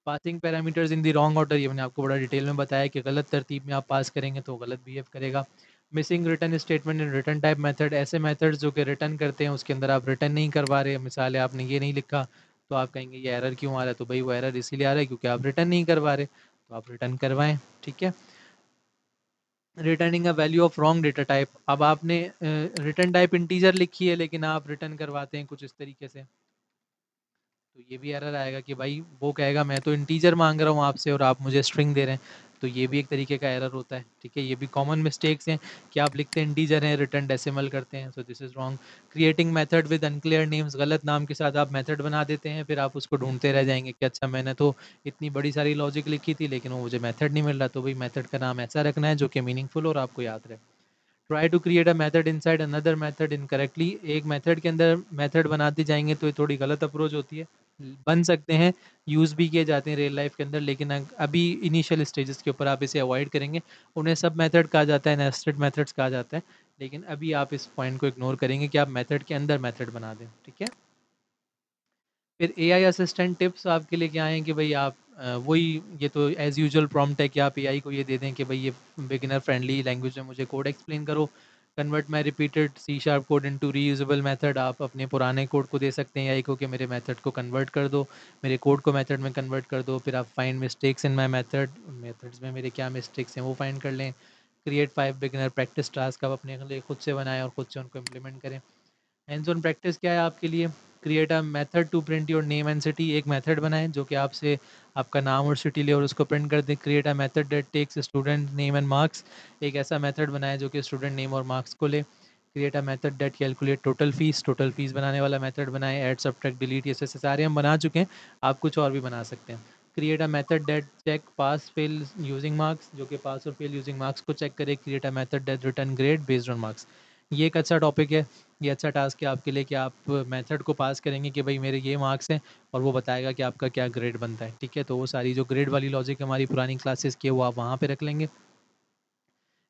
passing parameters in the wrong order, ये मैंने आपको बड़ा डिटेल में बताया कि गलत तरतीब में आप पास करेंगे तो गलत बिहेव करेगा। Missing return statement in return type method, ऐसे मेथड्स जो कि रिटर्न करते हैं उसके अंदर आप रिटर्न नहीं करवा रहे। मिसाल है आपने ये नहीं लिखा तो आप कहेंगे ये एरर क्यों आ रहा है, तो भाई वो एरर इसीलिए आ रहा है क्योंकि आप रिटर्न नहीं करवा रहे, तो आप रिटर्न करवाएं। ठीक है, returning a value of wrong data type, अब आपने रिटर्न टाइप इंटीजर लिखी है लेकिन आप रिटर्न करवाते हैं कुछ इस तरीके से, तो ये भी एरर आएगा कि भाई वो कहेगा मैं तो इंटीजर मांग रहा हूँ आपसे और आप मुझे स्ट्रिंग दे रहे हैं, तो ये भी एक तरीके का एरर होता है। ठीक है, ये भी कॉमन मिस्टेक्स हैं कि आप लिखते हैं इंटीजर हैं, रिटर्न डेसिमल करते हैं, so this is wrong. Creating method with unclear names, गलत नाम के साथ आप मेथड बना देते हैं, फिर आप उसको ढूंढते रह जाएंगे कि अच्छा मैंने तो इतनी बड़ी सारी लॉजिक लिखी थी लेकिन वो मुझे मेथड नहीं मिल रहा। तो भाई मेथड का नाम ऐसा रखना है जो कि मीनिंगफुल और आपको याद रहे। Try to create a method inside another method incorrectly, एक मेथड के अंदर मेथड बनाते जाएंगे तो ये थोड़ी गलत अप्रोच होती है। बन सकते हैं, यूज़ भी किए जाते हैं रियल लाइफ के अंदर, लेकिन अभी इनिशियल स्टेजेस के ऊपर आप इसे अवॉइड करेंगे। उन्हें सब मेथड कहा जाता है, नेस्टेड मेथड्स कहा जाता है, लेकिन अभी आप इस पॉइंट को इग्नोर करेंगे कि आप मेथड के अंदर मेथड बना दें। ठीक है, फिर एआई असिस्टेंट टिप्स आपके लिए क्या हैं कि भाई आप वही, ये तो एज़ यूजुअल प्रॉम्प्ट है कि आप एआई को ये दे दें कि भाई ये बिगिनर फ्रेंडली लैंग्वेज में मुझे कोड एक्सप्लेन करो। Convert my repeated C sharp code into reusable method, आप अपने पुराने कोड को दे सकते हैं एआई को कि मेरे मेथड को कन्वर्ट कर दो, मेरे कोड को मेथड में कन्वर्ट कर दो। फिर आप find mistakes in my method, methods में मेरे क्या मिस्टेक्स हैं वो फाइंड कर लें। क्रिएट 5 बिगिनर प्रैक्टिस टास्क, आप अपने लिए खुद से बनाएं और खुद से उनको इम्प्लीमेंट करें। हैंड्स ऑन प्रैक्टिस क्या है आपके लिए, create a method to print your name and city, एक मेथड बनाएं जो कि आपसे आपका नाम और सिटी ले और उसको प्रिंट कर दें। Create a method that takes student name and marks, एक ऐसा मेथड बनाएं जो कि स्टूडेंट नेम और मार्क्स को ले। Create a method that calculate total fees बनाने वाला मेथड बनाएं। ऐड, सब्ट्रैक्ट, डिलीट, ये सारे हम बना चुके हैं, आप कुछ और भी बना सकते हैं। Create a method that cheque pass fail using marks, जो कि पास और फेल यूजिंग मार्क्स को चेक करे। Create a method that return grade based on marks, ये एक अच्छा टॉपिक है, ये अच्छा टास्क है आपके लिए कि आप मेथड को पास करेंगे कि भाई मेरे ये मार्क्स हैं और वो बताएगा कि आपका क्या ग्रेड बनता है। ठीक है, तो वो सारी जो ग्रेड वाली लॉजिक हमारी पुरानी क्लासेस की है वो आप वहाँ पे रख लेंगे।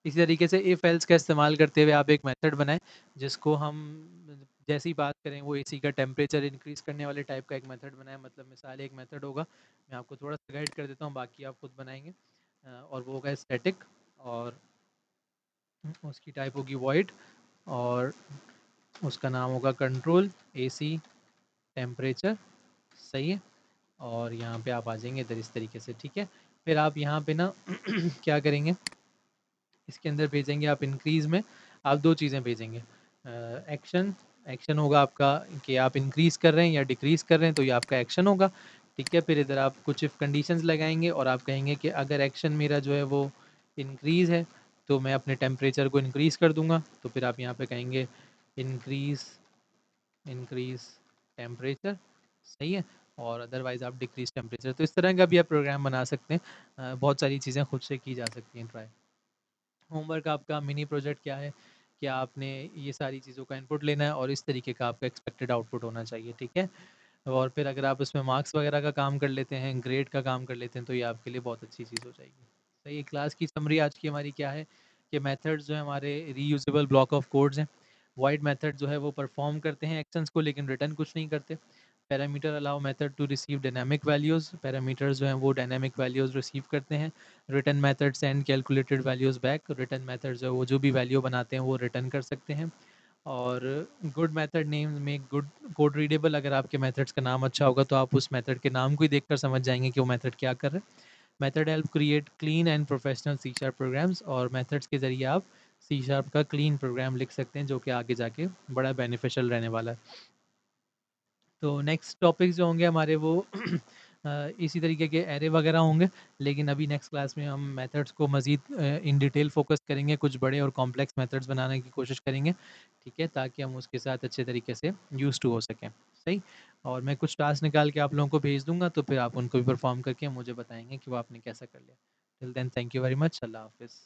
इसी तरीके से इफ़ एल्स का इस्तेमाल करते हुए आप एक मेथड बनाएं जिसको हम जैसे ही बात करें वो एसी का टेम्परेचर इंक्रीज़ करने वाले टाइप का एक मेथड बनाएं। मतलब मिसाल एक मेथड होगा, मैं आपको थोड़ा सा गाइड कर देता हूँ, बाकी आप खुद बनाएंगे। और वो होगा स्टैटिक, और उसकी टाइप होगी वॉइड, और उसका नाम होगा कंट्रोल एसी टेम्परेचर। सही है। और यहाँ पे आप आ जाएंगे इधर इस तरीके से, ठीक है। फिर आप यहाँ पे ना क्या करेंगे, इसके अंदर भेजेंगे आप इंक्रीज़ में, आप दो चीज़ें भेजेंगे। एक्शन, एक्शन होगा आपका कि आप इंक्रीज़ कर रहे हैं या डिक्रीज़ कर रहे हैं, तो ये आपका एक्शन होगा, ठीक है। फिर इधर आप कुछ इफ़ कंडीशंस लगाएंगे और आप कहेंगे कि अगर एक्शन मेरा जो है वो इंक्रीज़ है तो मैं अपने टेम्परेचर को इंक्रीज़ कर दूंगा। तो फिर आप यहाँ पे कहेंगे इंक्रीज़, इंक्रीज़ टेम्परेचर। सही है। और अदरवाइज़ आप डिक्रीज़ टेम्परेचर। तो इस तरह का भी आप प्रोग्राम बना सकते हैं। बहुत सारी चीज़ें खुद से की जा सकती हैं ट्राई। होमवर्क आपका मिनी प्रोजेक्ट क्या है कि आपने ये सारी चीज़ों का इनपुट लेना है और इस तरीके का आपका एक्सपेक्टेड आउटपुट होना चाहिए, ठीक है। और फिर अगर आप उसमें मार्क्स वगैरह का काम कर लेते हैं, ग्रेड का काम कर लेते हैं, तो ये आपके लिए बहुत अच्छी चीज़ हो जाएगी। सही है। क्लास की समरी आज की हमारी क्या है कि मेथड्स जो है हमारे रीयूजेबल ब्लॉक ऑफ कोड्स हैं। वाइड मेथड जो है वो परफॉर्म करते हैं एक्शंस को, लेकिन रिटर्न कुछ नहीं करते। Parameter allow method to receive dynamic values, parameters जो हैं वो डायनामिक वैल्यूज़ रिसीव करते हैं। Return method send calculated values back, return method जो है वो जो भी वैल्यू बनाते हैं वो रिटर्न कर सकते हैं। और good method name make good code readable, अगर आपके मेथड्स का नाम अच्छा होगा तो आप उस मेथड के नाम को ही देखकर समझ जाएंगे कि वो मेथड क्या कर रहे हैं। Method help create clean and professional C sharp programs, और मेथड्स के ज़रिए आप सी शार्प का क्लीन प्रोग्राम लिख सकते हैं जो कि आगे जाके बड़ा बेनिफिशियल रहने वाला है। तो नेक्स्ट टॉपिक्स जो होंगे हमारे वो इसी तरीके के एरे वगैरह होंगे, लेकिन अभी नेक्स्ट क्लास में हम मेथड्स को मज़ीद इन डिटेल फोकस करेंगे, कुछ बड़े और कॉम्प्लेक्स मेथड्स बनाने की कोशिश करेंगे, ठीक है, ताकि हम उसके साथ अच्छे तरीके से यूज़ टू हो सकें। सही। और मैं कुछ टास्क निकाल के आप लोगों को भेज दूंगा, तो फिर आप उनको भी परफॉर्म करके मुझे बताएंगे कि वो आपने कैसा कर लिया। Till then thank you very much. अल्लाह हाफिज़।